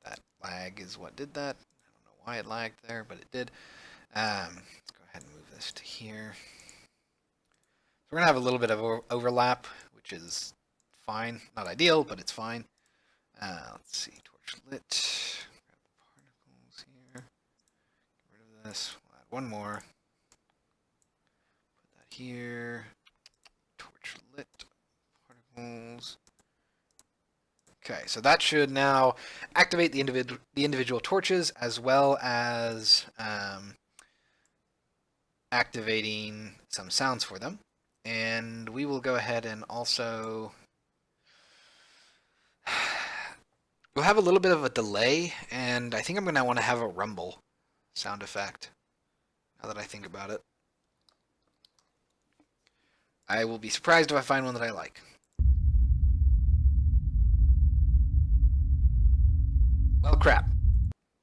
That lag is what did that. I don't know why it lagged there, but it did. Let's go ahead and move this to here. So we're going to have a little bit of overlap, which is fine. Not ideal, but it's fine. Let's see, torch lit. Grab the particles here. Get rid of this. We'll add one more. Put that here. Torch lit. Particles. Okay, so that should now activate the individual torches as well as activating some sounds for them. And we will go ahead and also we'll have a little bit of a delay, and I think I'm going to want to have a rumble sound effect, now that I think about it. I will be surprised if I find one that I like. Well, crap.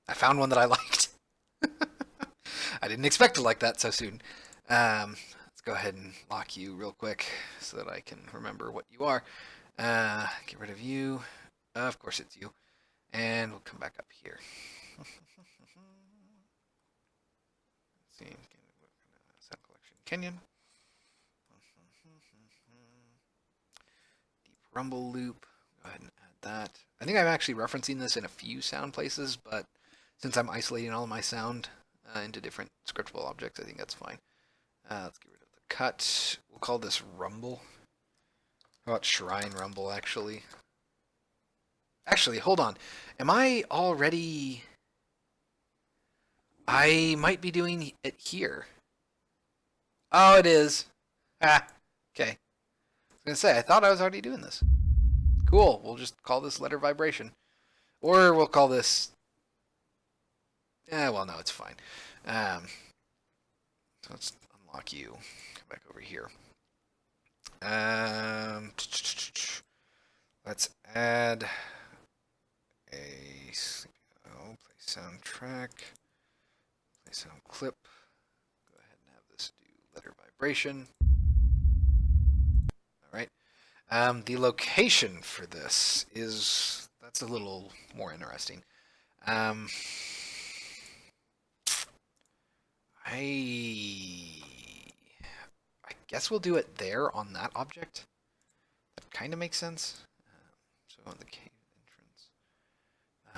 I found one that I liked. I didn't expect to like that so soon. Let's go ahead and lock you real quick so that I can remember what you are. Get rid of you. Of course it's you. And we'll come back up here. Let's see. Sound collection Kenyon. Deep rumble loop. Go ahead and add that. I think I'm actually referencing this in a few sound places, but since I'm isolating all of my sound into different scriptable objects, I think that's fine. Let's get rid of the cut. We'll call this rumble. How about shrine rumble, actually? Actually, hold on. Am I already... I might be doing it here. Oh, it is. Ah, okay. I was going to say, I thought I was already doing this. Cool. We'll just call this letter vibration. Or we'll call this... well, no, it's fine. So let's unlock you. Come back over here. Let's add a play soundtrack, play sound clip. Go ahead and have this do letter vibration. All right. The location for this that's a little more interesting. I guess we'll do it there on that object. That kind of makes sense. So on the cave entrance,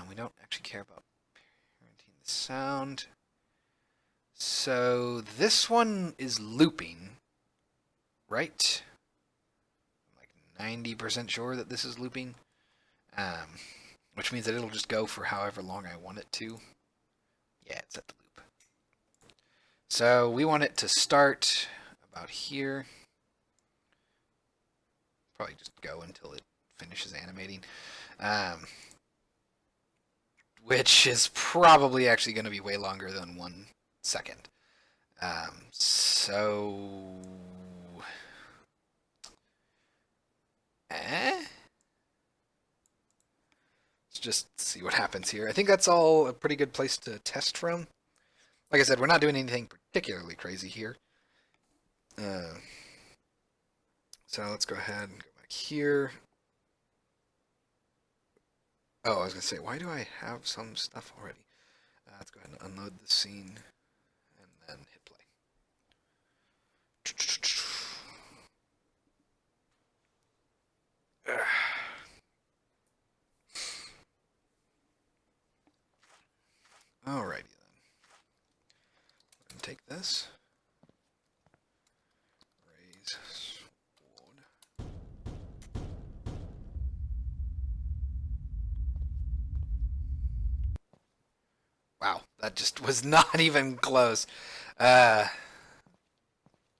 we don't actually care about parenting the sound. So this one is looping, right? I'm like 90% sure that this is looping, which means that it'll just go for however long I want it to. Yeah, it's at the loop. So we want it to start about here. Probably just go until it finishes animating. Which is probably actually going to be way longer than 1 second. Let's just see what happens here. I think that's all a pretty good place to test from. Like I said, we're not doing anything particularly crazy here. So let's go ahead and go back here. Oh, I was going to say, why do I have some stuff already? Let's go ahead and unload the scene and then hit play. Alrighty then. Take this. Raise sword. Wow, that just was not even close.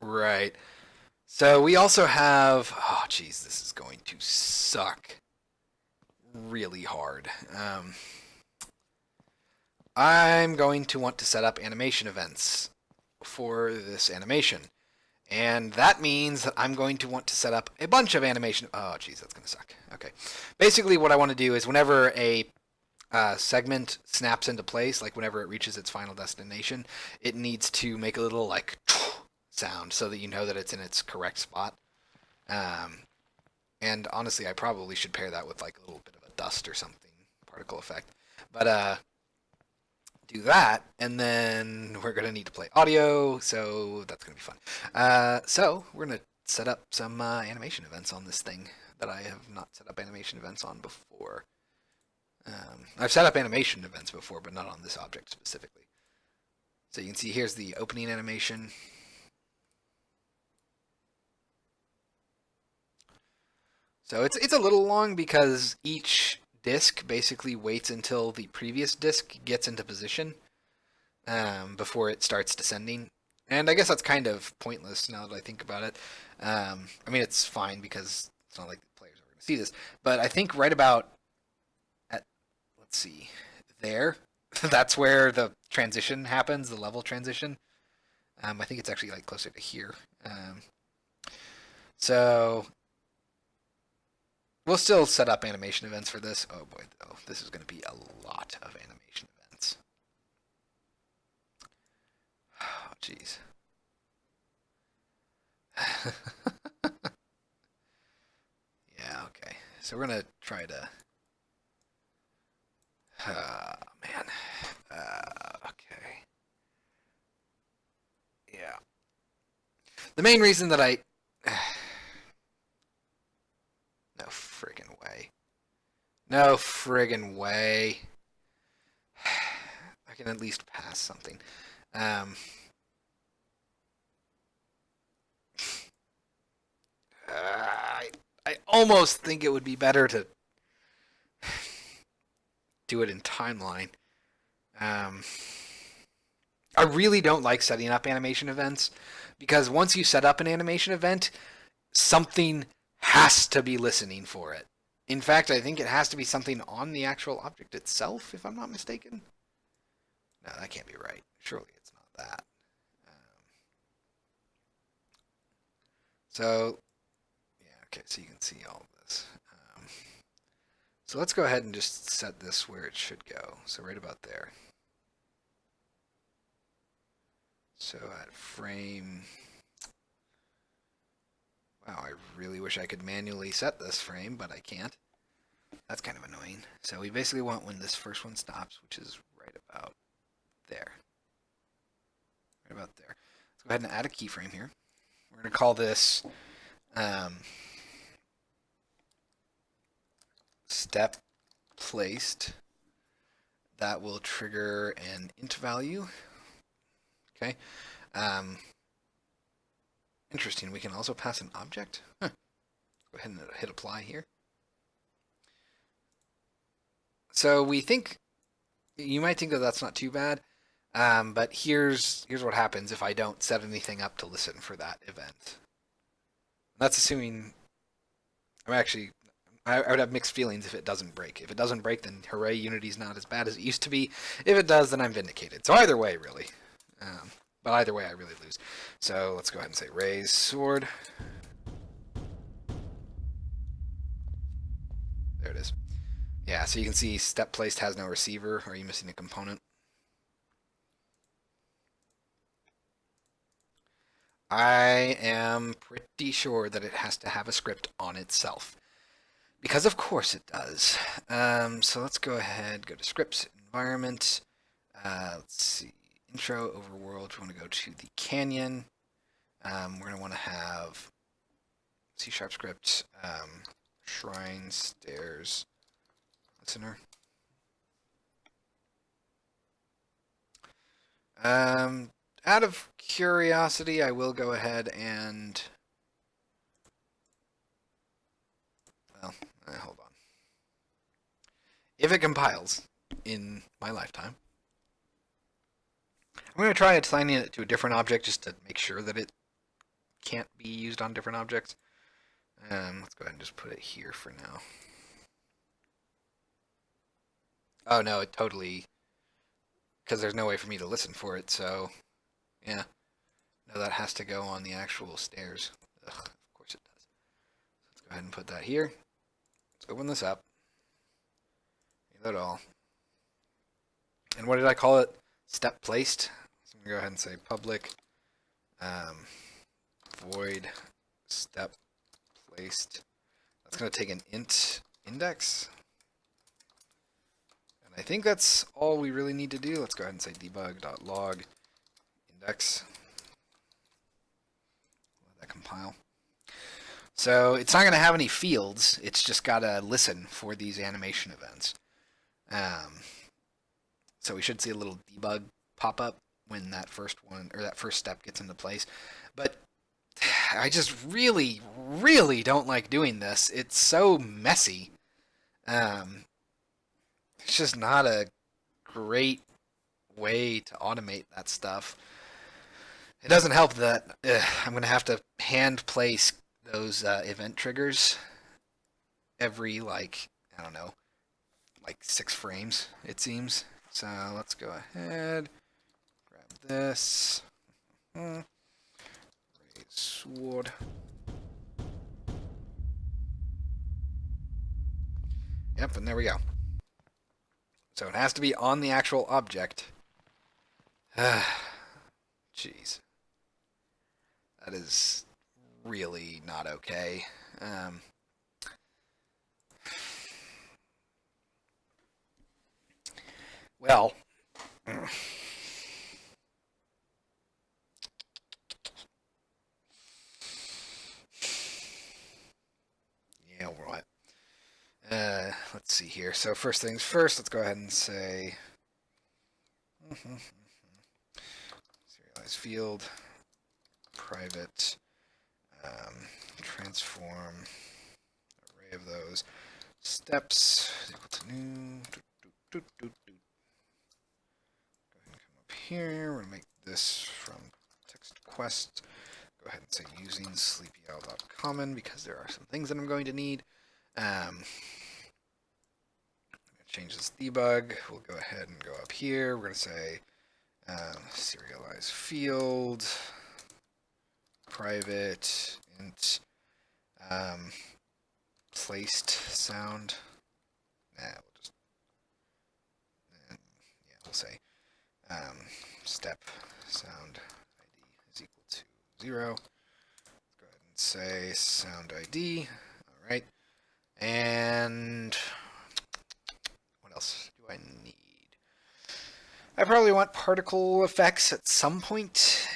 Right. So we also have... Oh, geez, this is going to suck really hard. I'm going to want to set up animation events for this animation. And that means that I'm going to want to set up a bunch of animation... Oh, geez, that's going to suck. Okay. Basically, what I want to do is whenever a segment snaps into place, like whenever it reaches its final destination, it needs to make a little, like, sound so that you know that it's in its correct spot. And honestly, I probably should pair that with, like, a little bit of a dust or something, particle effect. But, do that, and then we're going to need to play audio, so that's going to be fun. So we're going to set up some animation events on this thing that I have not set up animation events on before. I've set up animation events before, but not on this object specifically. So you can see here's the opening animation. So it's a little long because each disc basically waits until the previous disc gets into position before it starts descending. And I guess that's kind of pointless now that I think about it. I mean, it's fine because it's not like the players are going to see this. But I think right about at, let's see, there, that's where the transition happens, the level transition. I think it's actually like closer to here. Um, so we'll still set up animation events for this. Oh boy, though, this is going to be a lot of animation events. Oh, jeez. Yeah, okay. So we're going to try to... man. Okay. Yeah. The main reason that I... No friggin' way. No friggin' way. I can at least pass something. I almost think it would be better to do it in timeline. Um, I really don't like setting up animation events because once you set up an animation event, something has to be listening for it. In fact, I think it has to be something on the actual object itself, if I'm not mistaken. No, that can't be right. Surely it's not that. So, yeah, okay, so you can see all of this. So let's go ahead and just set this where it should go. So right about there. So at frame... Wow, I really wish I could manually set this frame, but I can't. That's kind of annoying. So we basically want when this first one stops, which is right about there. Right about there. Let's go ahead and add a keyframe here. We're going to call this step placed. That will trigger an int value. Okay. Interesting. We can also pass an object. Huh. Go ahead and hit apply here. So we think, you might think that that's not too bad, but here's what happens if I don't set anything up to listen for that event. That's assuming, I would have mixed feelings if it doesn't break. If it doesn't break, then hooray, Unity's not as bad as it used to be. If it does, then I'm vindicated. So either way, really. But either way, I really lose. So let's go ahead and say raise sword. There it is. Yeah, so you can see step placed has no receiver. Are you missing a component? I am pretty sure that it has to have a script on itself. Because of course it does. So let's go ahead, go to scripts, environment. Let's see, intro, overworld. We want to go to the canyon. We're going to want to have C# script, shrine, stairs, listener. Out of curiosity, I will go ahead and... Well, hold on. If it compiles in my lifetime, I'm going to try assigning it to a different object just to make sure that it can't be used on different objects. Let's go ahead and just put it here for now. Oh no, it totally... Because there's no way for me to listen for it, so... Yeah. No, that has to go on the actual stairs. Ugh, of course it does. Let's go ahead and put that here. Let's open this up. Leave that all. And what did I call it? Step placed. So I'm going to go ahead and say public void step placed. That's going to take an int index. And I think that's all we really need to do. Let's go ahead and say debug.log index. Let that compile. So it's not going to have any fields. It's just got to listen for these animation events. So we should see a little debug pop up when that first one or that first step gets into place. But I just really, really don't like doing this. It's so messy. It's just not a great way to automate that stuff. It doesn't help that I'm going to have to hand place those event triggers every, like, I don't know, like 6 frames, it seems. So let's go ahead, grab this. Raise sword. Yep, and there we go. So it has to be on the actual object. Jeez. That is really not okay. Well, yeah, right. Let's see here. So first things first, let's go ahead and say serialize field, private, transform, array of those, steps is equal to new. Go ahead and come up here. We're going to make this from text quest. Go ahead and say using sleepyowl.common because there are some things that I'm going to need. Change this debug. We'll go ahead and go up here. We're going to say serialize field, private, int, placed sound. We'll say step sound ID is equal to 0. Let's go ahead and say sound ID. All right. And what else do I need? I probably want particle effects at some point.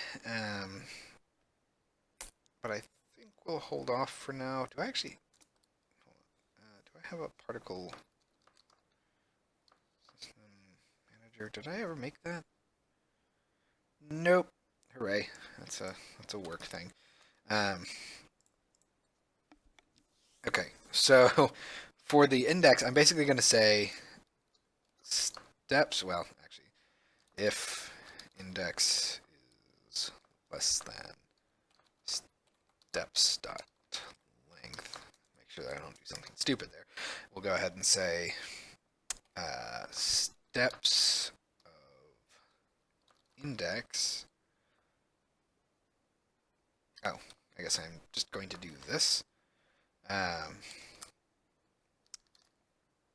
But I think we'll hold off for now. Do I actually... do I have a particle system manager? Did I ever make that? Nope. Hooray. That's a work thing. Okay, so for the index, I'm basically going to say steps, well, actually, if index is less than steps dot length, make sure that I don't do something stupid there. We'll go ahead and say steps of index. Oh, I guess I'm just going to do this.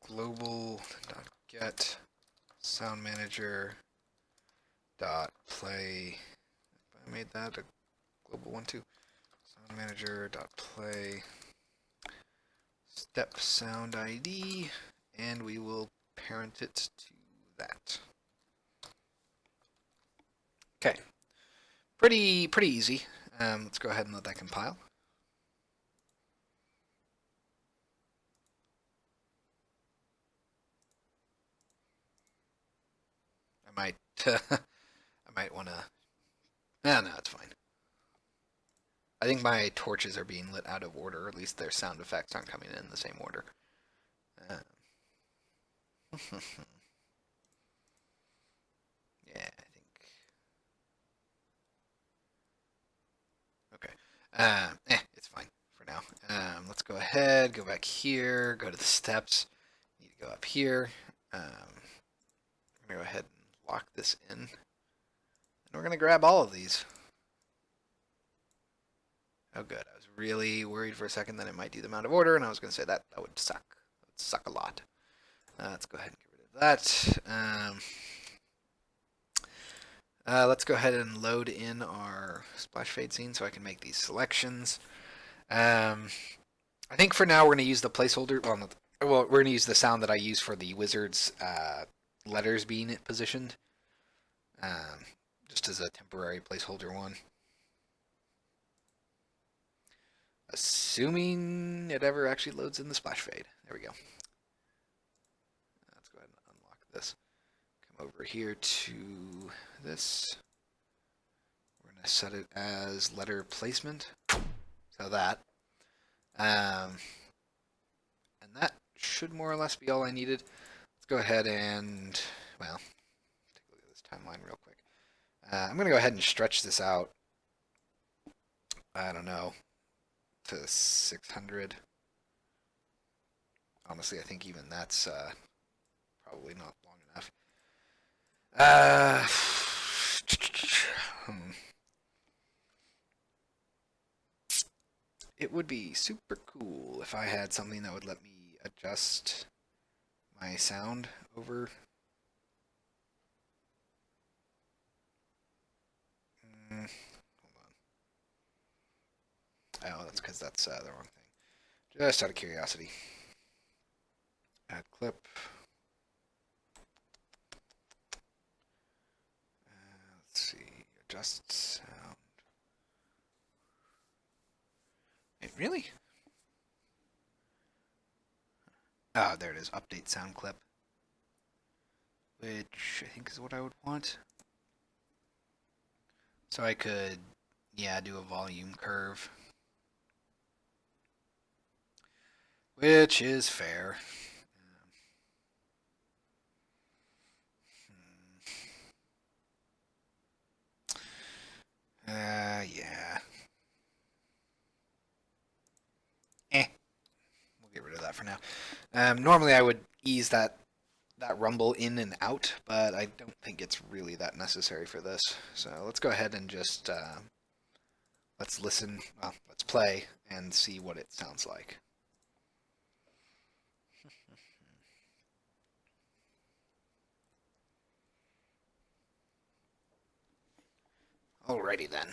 Global.get sound manager dot play. I made that a global one too. Sound manager dot play step sound ID, and we will parent it to that. Okay, pretty easy. Let's go ahead and let that compile. I might want to. No, it's fine. I think my torches are being lit out of order. At least their sound effects aren't coming in the same order. Yeah, I think. Okay. It's fine for now. Let's go ahead, go back here, go to the steps. Need to go up here. We're gonna go ahead and lock this in, and we're gonna grab all of these. Oh, good. I was really worried for a second that it might do them out of order, and I was gonna say that would suck. That would suck a lot. Let's go ahead and get rid of that. Let's go ahead and load in our splash fade scene so I can make these selections. I think for now we're going to use the placeholder. Well, we're going to use the sound that I use for the wizard's letters being positioned, just as a temporary placeholder one. Assuming it ever actually loads in the splash fade. There we go. Let's go ahead and unlock this. Come over here to this. We're going to set it as letter placement. So that. And that should more or less be all I needed. Let's go ahead and, well, take a look at this timeline real quick. I'm going to go ahead and stretch this out I don't know, to 600. Honestly, I think even that's probably not long enough. Uh, hmm. It would be super cool if I had something that would let me adjust my sound over. Hold on. Oh, that's because that's the wrong thing. Just out of curiosity. Add clip. Let's see. Adjust sound. Wait, really? Oh, there it is. Update sound clip. Which I think is what I would want. So I could, yeah, do a volume curve. Which is fair. Yeah. We'll get rid of that for now. Normally I would ease that rumble in and out, but I don't think it's really that necessary for this. So let's go ahead and just let's listen. Well, let's play and see what it sounds like. Alrighty then.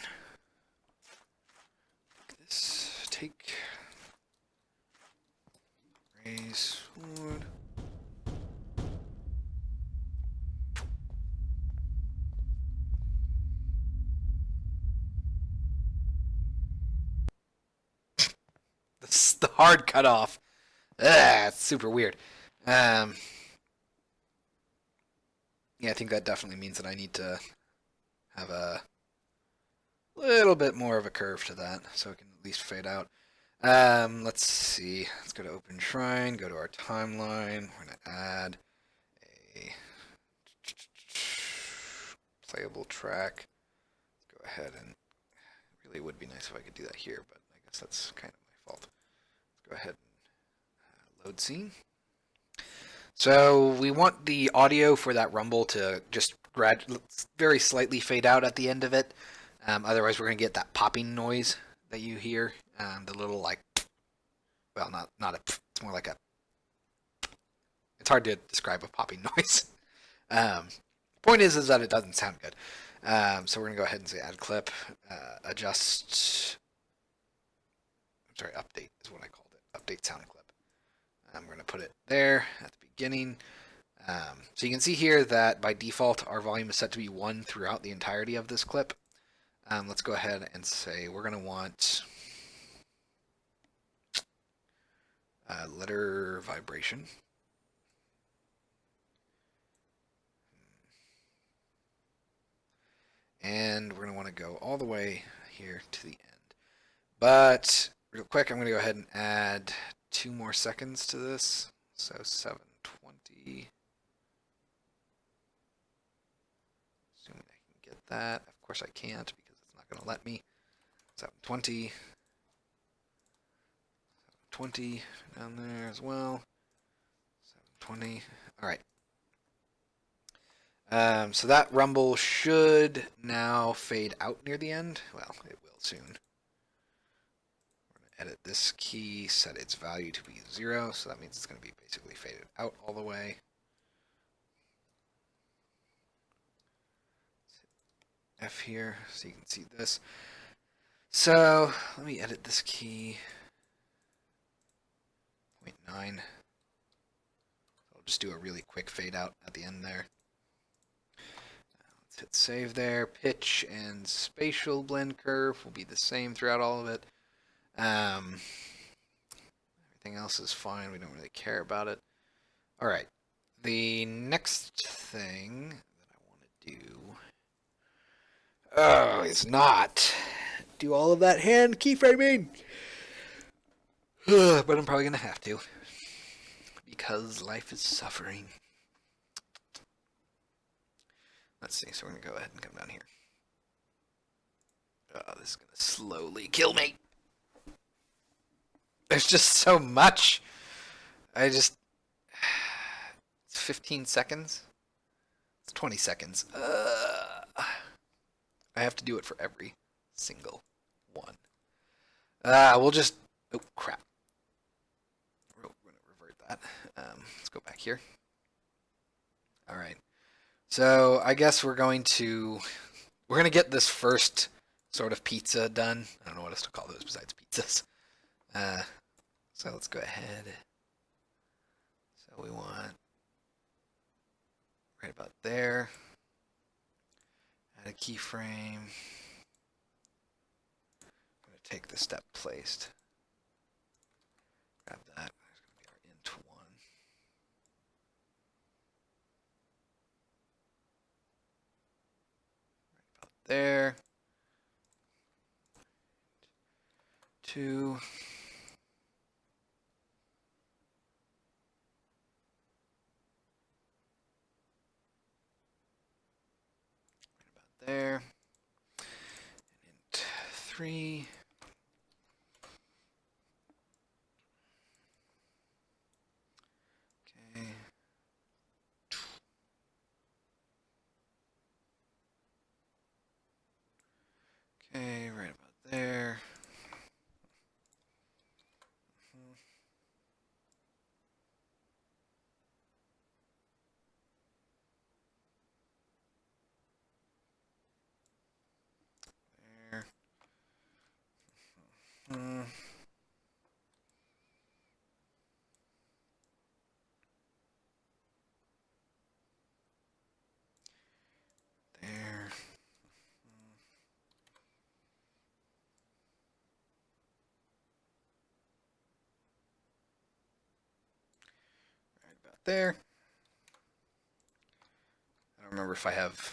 This take raise wood. This is the hard cutoff. It's super weird. Yeah, I think that definitely means that I need to have a little bit more of a curve to that, so it can at least fade out. Let's see. Let's go to Open Shrine, go to our timeline. We're going to add a playable track. Let's go ahead and it really would be nice if I could do that here, but I guess that's kind of my fault. Let's go ahead and load scene. So we want the audio for that rumble to just very slightly fade out at the end of it. Otherwise, we're going to get that popping noise that you hear. The little like, well, not a. It's more like a. It's hard to describe a popping noise. Point is that it doesn't sound good. So we're going to go ahead and say add clip, adjust. I'm sorry, update is what I called it. Update sound clip. We're going to put it there at the beginning. So you can see here that by default our volume is set to be 1 throughout the entirety of this clip. Let's go ahead and say we're going to want letter vibration. And we're going to want to go all the way here to the end. But real quick, I'm going to go ahead and add 2 more seconds to this. So 720. Assuming I can get that. Of course I can't because it's not going to let me. 720. 720 down there as well. 720. All right. So that rumble should now fade out near the end. Well, it will soon. We're going to edit this key, set its value to be 0, so that means it's going to be basically faded out all the way. F here, so you can see this. So let me edit this key. 0.9. I'll just do a really quick fade out at the end there. Let's hit save there. Pitch and spatial blend curve will be the same throughout all of it. Everything else is fine. We don't really care about it. All right. The next thing that I want to do is not do all of that hand keyframing. But I'm probably going to have to because life is suffering. Let's see. So we're going to go ahead and come down here. Oh, this is gonna slowly kill me. There's just so much. It's 15 seconds. It's 20 seconds. I have to do it for every single one. We'll just. Oh crap. We're gonna revert that. Let's go back here. All right. So I guess we're gonna get this first sort of pizza done. I don't know what else to call those besides pizzas. So let's go ahead. So we want right about there. Add a keyframe. I'm going to take the step placed. Grab that. There's going to be our int 1. Right about there. 2. There. Int 3. Okay. Okay, right about there. There. There. Right about there. I don't remember if I have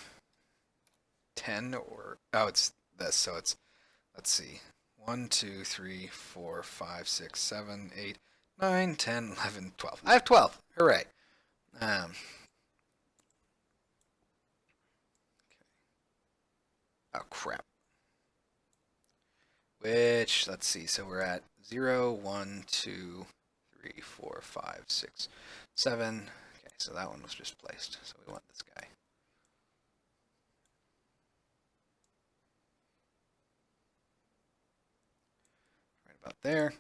10 or... Oh, it's this, so it's... Let's see. 1, 2, 3, 4, 5, 6, 7, 8, 9, 10, 11, 12. I have 12. Hooray. Okay. Oh, crap. Which, let's see. So we're at 0, 1, 2, 3, 4, 5, 6, 7. Okay, so that one was just placed. So we want this guy. Right about there.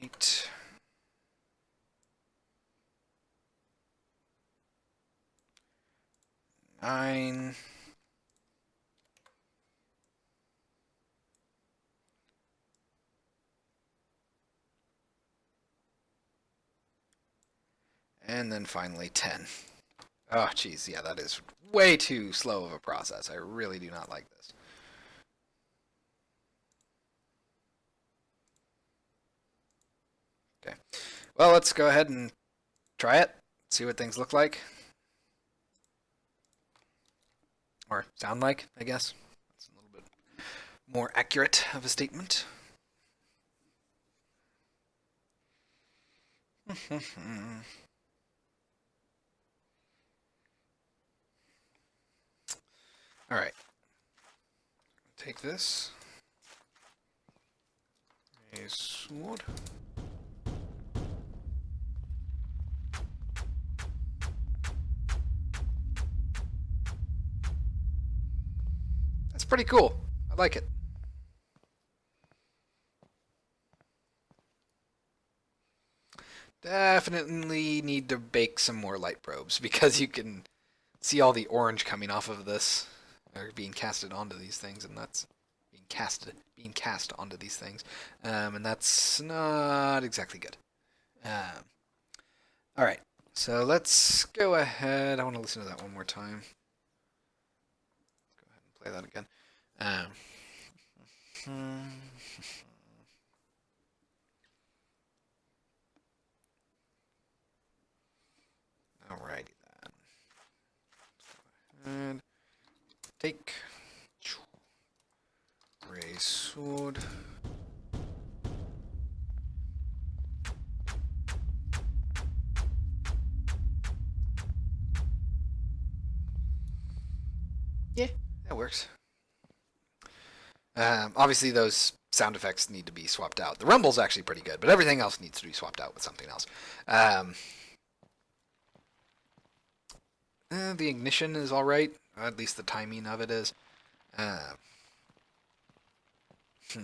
8. 9. And then finally 10. Oh, geez, yeah, that is way too slow of a process. I really do not like this. Okay, well, let's go ahead and try it, see what things look like. Or sound like, I guess. That's a little bit more accurate of a statement. All right. Take this. A sword. That's pretty cool. I like it. Definitely need to bake some more light probes because you can see all the orange coming off of this, or being casted onto these things, and that's being cast onto these things, and that's not exactly good. All right, so let's go ahead. I want to listen to that one more time. Let's go ahead and play that again. Alrighty then. And take Ray sword. Yeah, That works. Obviously, those sound effects need to be swapped out. The rumble's actually pretty good, but everything else needs to be swapped out with something else. The ignition is all right. At least the timing of it is. Uh, hmm.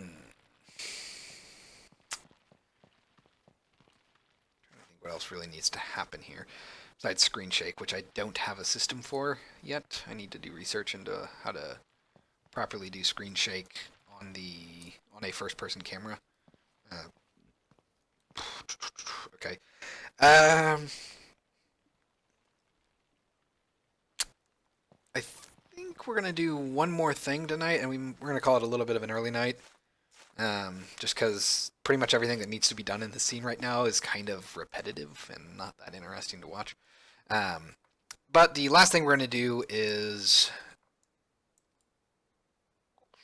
I think what else really needs to happen here besides screen shake, which I don't have a system for yet. I need to do research into how to properly do screen shake on a first-person camera. Okay. I think we're gonna do one more thing tonight, and we're gonna call it a little bit of an early night. Just because pretty much everything that needs to be done in the scene right now is kind of repetitive and not that interesting to watch. But the last thing we're going to do is,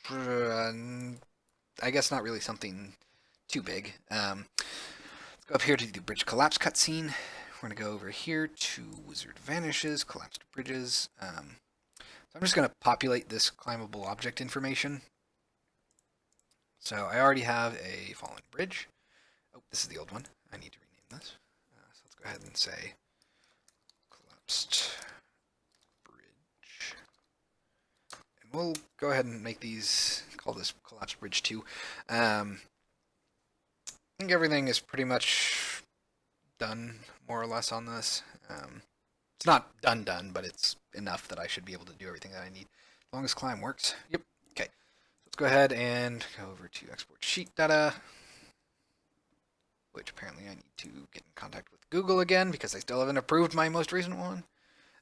I guess not really something too big. Let's go up here to the bridge collapse cutscene. We're going to go over here to Wizard Vanishes, Collapsed Bridges. So I'm just going to populate this climbable object information. So I already have a fallen bridge. Oh, this is the old one. I need to rename this. So let's go ahead and say collapsed bridge. And we'll go ahead and make these, call this collapsed bridge 2. I think everything is pretty much done, more or less, on this. It's not done, but it's enough that I should be able to do everything that I need. As long as climb works. Yep. Okay. Let's go ahead and go over to export sheet data, which apparently I need to get in contact with Google again because I still haven't approved my most recent one.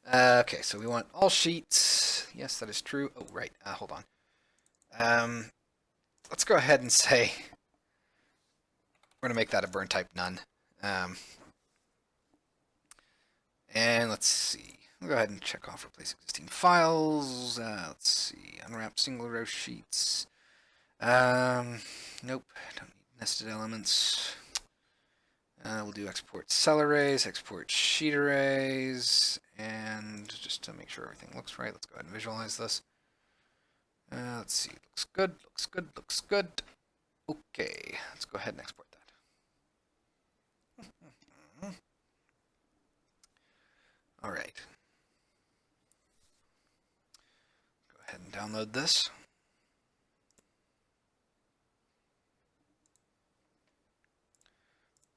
Okay, so we want all sheets. Yes, that is true. Oh, right. Hold on. Let's go ahead and say we're going to make that a burn type none. And let's see. We'll go ahead and check off replace existing files. Let's see. Unwrap single row sheets. Nope. Don't need nested elements. We'll do export cell arrays, export sheet arrays, and just to make sure everything looks right, let's go ahead and visualize this. Let's see. Looks good. Looks good. Looks good. Okay. Let's go ahead and export that. All right. Go ahead and download this.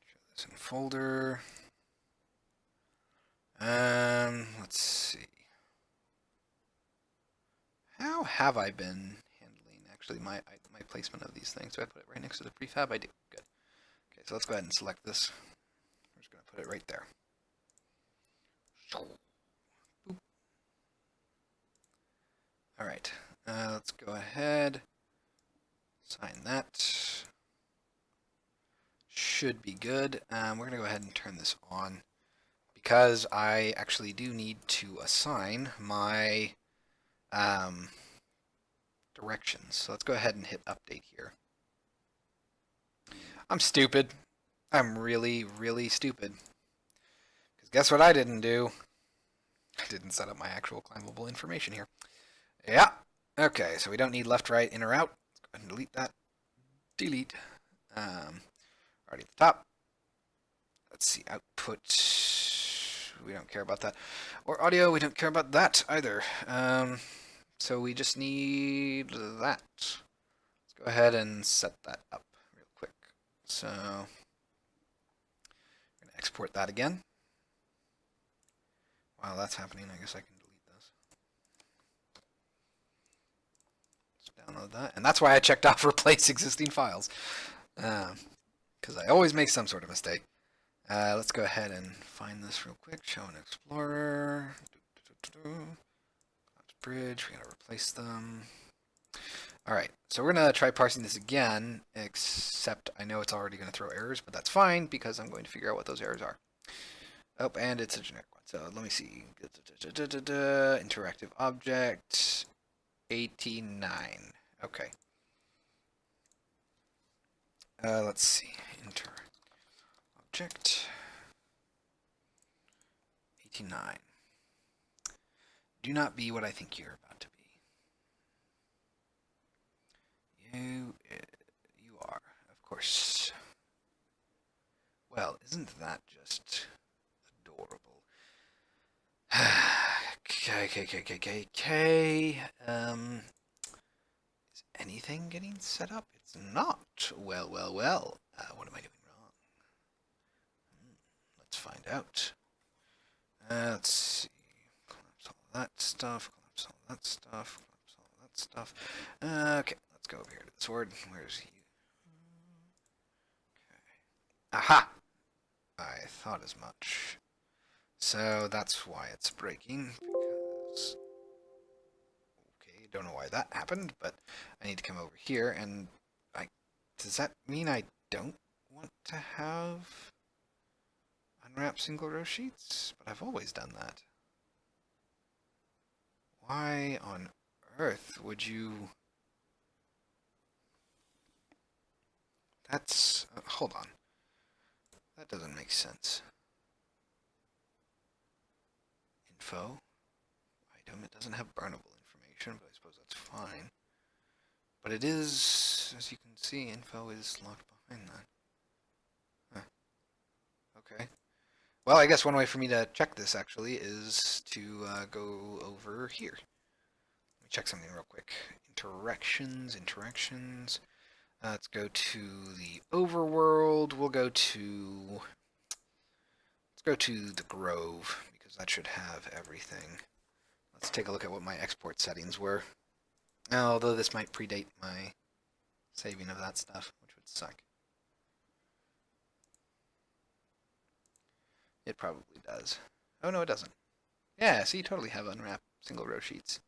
Show this in folder. Let's see. How have I been handling actually my placement of these things? Do I put it right next to the prefab? I do. Good. Okay, so let's go ahead and select this. We're just going to put it right there. Boop. All right. Let's go ahead. Sign that. Should be good. We're going to go ahead and turn this on because I actually do need to assign my directions. So let's go ahead and hit update here. I'm stupid. I'm really, really stupid. Because guess what I didn't do? I didn't set up my actual climbable information here. Yeah. Okay, so we don't need left, right, in or out. Let's go ahead and delete that. Delete. Already at the top. Let's see, output. We don't care about that. Or audio, we don't care about that either. So we just need that. Let's go ahead and set that up real quick. So I'm going to export that again. While that's happening, I guess I can delete this. Let's download that. And that's why I checked off replace existing files. Because I always make some sort of mistake. Let's go ahead and find this real quick. Show an explorer. Bridge. We gotta replace them. All right, so we're gonna try parsing this again. Except I know it's already gonna throw errors, but that's fine because I'm going to figure out what those errors are. Oh, and it's a generic one. So let me see. Interactive object 89. Okay. Let's see. Inter object 89. Do not be what I think you're about to be. Isn't that just adorable? K. Is anything getting set up? It's not. Well. What am I doing wrong? Let's find out. Let's see. Collapse all that stuff. Collapse all that stuff. Collapse all that stuff. Okay, let's go over here to the sword. Where's he? Okay. Aha! I thought as much. So that's why it's breaking. Because... Okay, don't know why that happened, but I need to come over here and... Does that mean I don't want to have unwrap single row sheets? But I've always done that. Why on earth would you... That's... hold on. That doesn't make sense. Info. Item. It doesn't have burnable information, but I suppose that's fine. But it is, as you can see, info is locked behind that. Huh. Okay. Well, I guess one way for me to check this, actually, is to go over here. Let me check something real quick. Interactions. Let's go to the overworld. Let's go to the Grove, because that should have everything. Let's take a look at what my export settings were. Although this might predate my saving of that stuff, which would suck. It probably does. Oh, no, it doesn't. Yeah, see, totally have unwrapped single row sheets.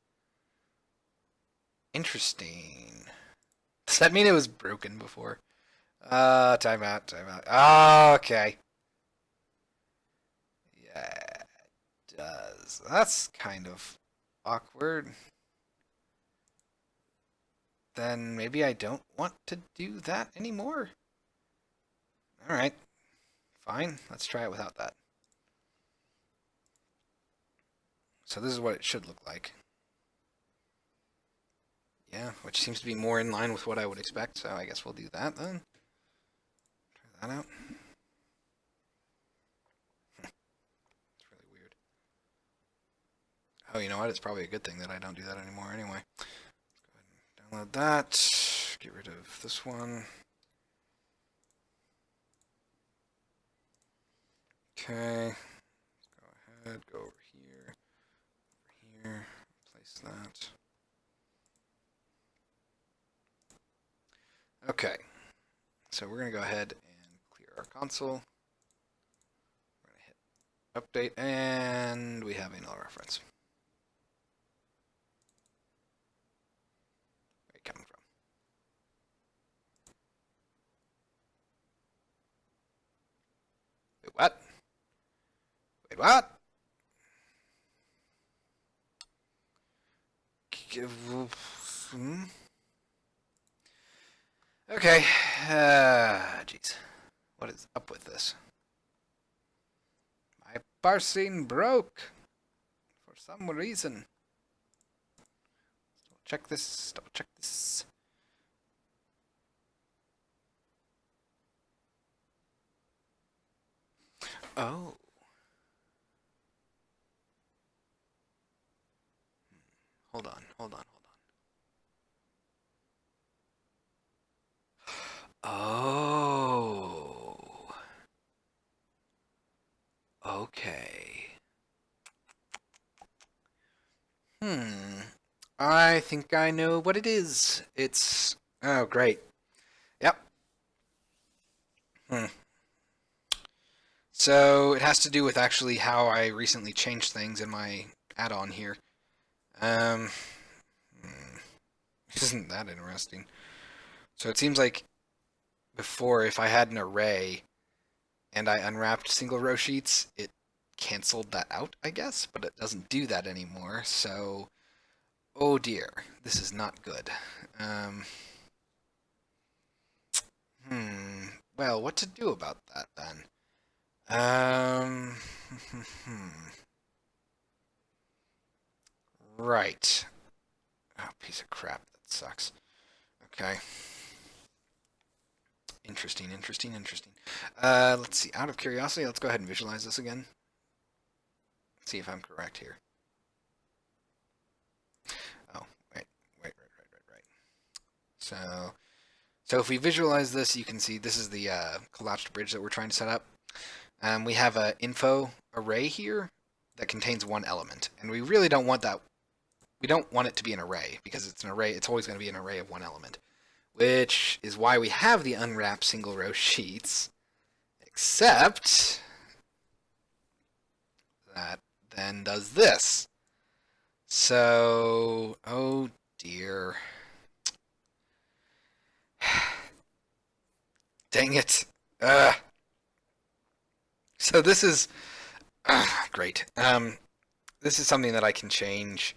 Interesting. Does that mean it was broken before? Time out. Okay. Yeah, it does. That's kind of awkward. Then maybe I don't want to do that anymore. Alright. Fine. Let's try it without that. So this is what it should look like. Yeah, which seems to be more in line with what I would expect, so I guess we'll do that then. Try that out. It's really weird. Oh, you know what? It's probably a good thing that I don't do that anymore anyway. Let's go ahead and download that. Get rid of this one. Okay. Let's go ahead, go over here, place that. Okay, so we're going to go ahead and clear our console. We're going to hit update, and we have a null reference. Where are you coming from? Wait, what? Wait, what? Okay, jeez. What is up with this? My parsing broke for some reason. Double check this. Oh. Hold on. Oh. Okay. I think I know what it is. It's... Oh, great. Yep. So, it has to do with actually how I recently changed things in my add-on here. Isn't that interesting? So it seems like before, if I had an array and I unwrapped single row sheets, it canceled that out, I guess, but it doesn't do that anymore, so... Oh dear, this is not good. Well, what to do about that then? Right. Oh, piece of crap, that sucks. Okay. Interesting. Let's see. Out of curiosity, let's go ahead and visualize this again. See if I'm correct here. Oh, right. So if we visualize this, you can see this is the collapsed bridge that we're trying to set up. We have an info array here that contains one element, and we really don't want that. We don't want it to be an array because it's an array. It's always going to be an array of one element, which is why we have the unwrapped single row sheets. Except that then does this. So, oh dear. Dang it. So this is great. This is something that I can change.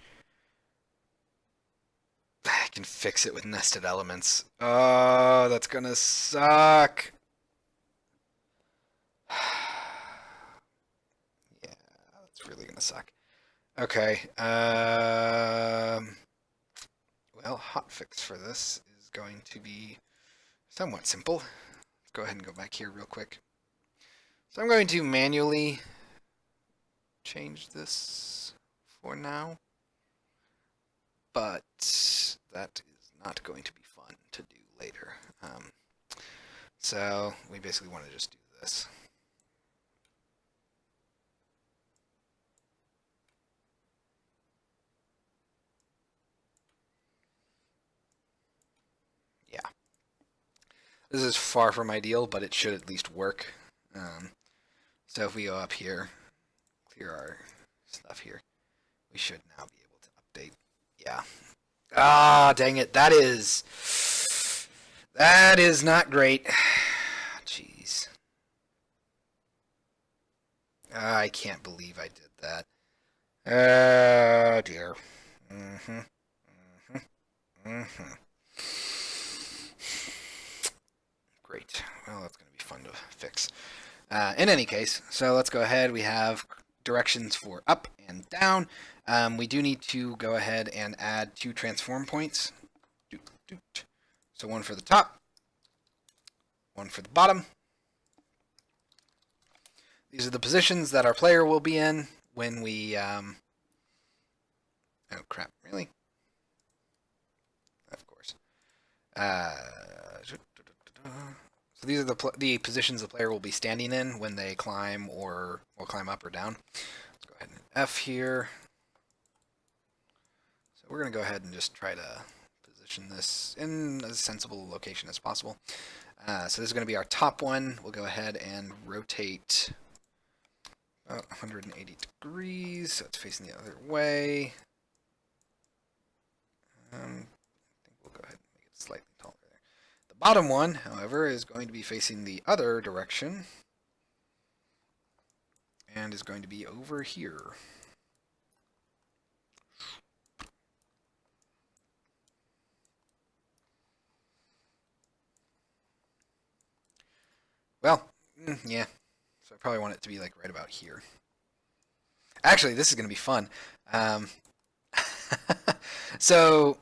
I can fix it with nested elements. Oh, that's gonna suck. Yeah, that's really gonna suck. Okay. Well, hotfix for this is going to be somewhat simple. Let's go ahead and go back here real quick. So I'm going to manually change this for now, but that is not going to be fun to do later. So we basically want to just do this. Yeah. This is far from ideal, but it should at least work. So if we go up here, clear our stuff here, we should now be able to update. Yeah. Ah, dang it. That is not great. Jeez. I can't believe I did that. Oh, dear. Great. Well, that's going to be fun to fix. In any case, so let's go ahead. We have directions for up and down. We do need to go ahead and add 2 transform points. So one for the top, one for the bottom. These are the positions that our player will be in when we... oh crap, really? Of course. So these are the positions the player will be standing in when they climb or will climb up or down. Let's go ahead and F here. So we're going to go ahead and just try to position this in as sensible location as possible. So this is going to be our top one. We'll go ahead and rotate about 180 degrees, so it's facing the other way. I think we'll go ahead and make it slightly taller there. The bottom one, however, is going to be facing the other direction and is going to be over here. Well, yeah. So I probably want it to be like right about here. Actually, this is going to be fun. So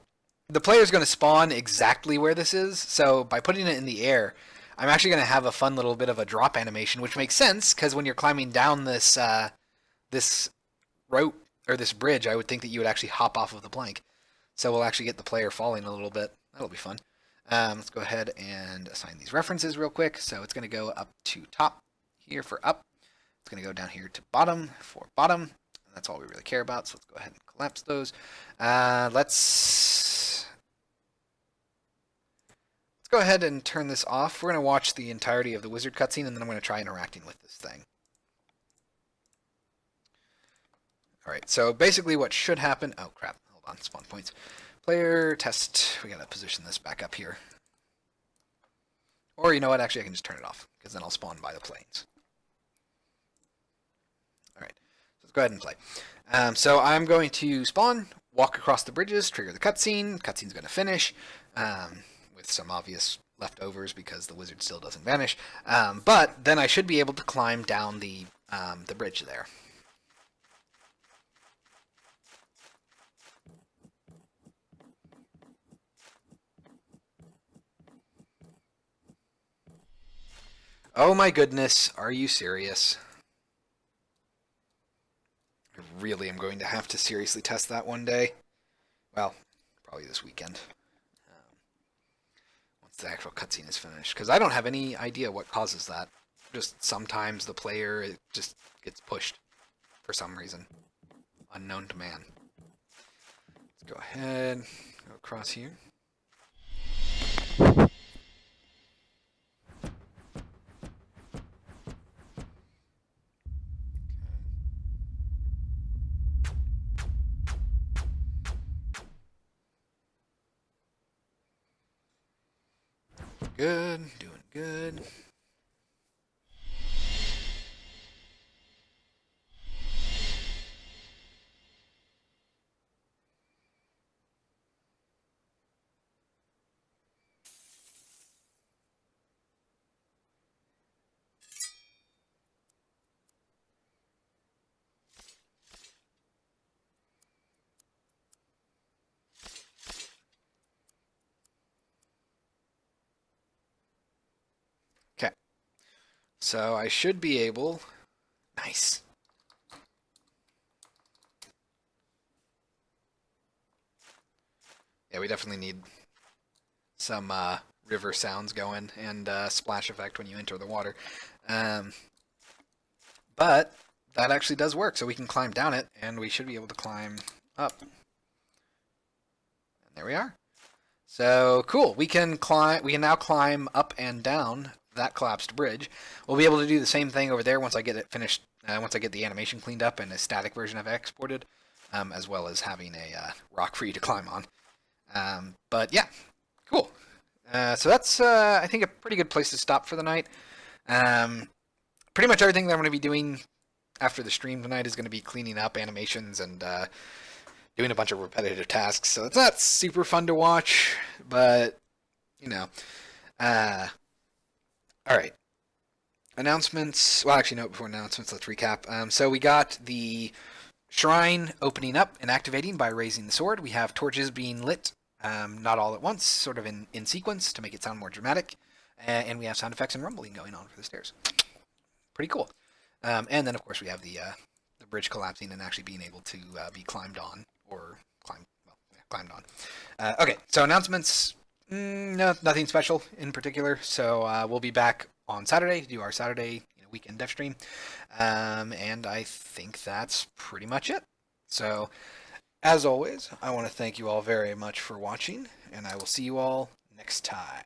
the player is going to spawn exactly where this is. So by putting it in the air, I'm actually going to have a fun little bit of a drop animation, which makes sense because when you're climbing down this this rope or this bridge, I would think that you would actually hop off of the plank. So we'll actually get the player falling a little bit. That'll be fun. Let's go ahead and assign these references real quick. So it's going to go up to top here for up. It's going to go down here to bottom for bottom. That's all we really care about. So let's go ahead and collapse those. Let's go ahead and turn this off. We're going to watch the entirety of the wizard cutscene, and then I'm going to try interacting with this thing. All right, so basically what should happen... Oh, crap. Hold on. Spawn points. Player test. We got to position this back up here. Or you know what? Actually, I can just turn it off, because then I'll spawn by the planes. All right. So let's go ahead and play. So I'm going to spawn, walk across the bridges, trigger the cutscene. Cutscene's going to finish with some obvious leftovers because the wizard still doesn't vanish. But then I should be able to climb down the bridge there. Oh my goodness, are you serious? I really am going to have to seriously test that one day. Well, probably this weekend. Um, once the actual cutscene is finished. Because I don't have any idea what causes that. Just sometimes the player it just gets pushed for some reason. Unknown to man. Let's go ahead, go across here. Good, doing good. Okay, so I should be able. Nice. Yeah, we definitely need some river sounds going and splash effect when you enter the water. Um, but that actually does work, so we can climb down it, and we should be able to climb up. And there we are. So cool. We can climb. We can now climb up and down that collapsed bridge. We'll be able to do the same thing over there once I get it finished. Once I get the animation cleaned up and a static version I've exported, as well as having a rock for you to climb on. But yeah, cool. So that's I think a pretty good place to stop for the night. Pretty much everything that I'm going to be doing after the stream tonight is going to be cleaning up animations and doing a bunch of repetitive tasks. So it's not super fun to watch, but you know. All right. Announcements. Well, actually, no. Before announcements, let's recap. So we got the shrine opening up and activating by raising the sword. We have torches being lit, not all at once, sort of in sequence to make it sound more dramatic. And we have sound effects and rumbling going on for the stairs. Pretty cool. And then, of course, we have the bridge collapsing and actually being able to be climbed on or climbed on. Okay, so announcements. No, nothing special in particular. So we'll be back on Saturday to do our Saturday weekend Devstream. And I think that's pretty much it. So, as always, I want to thank you all very much for watching, and I will see you all next time.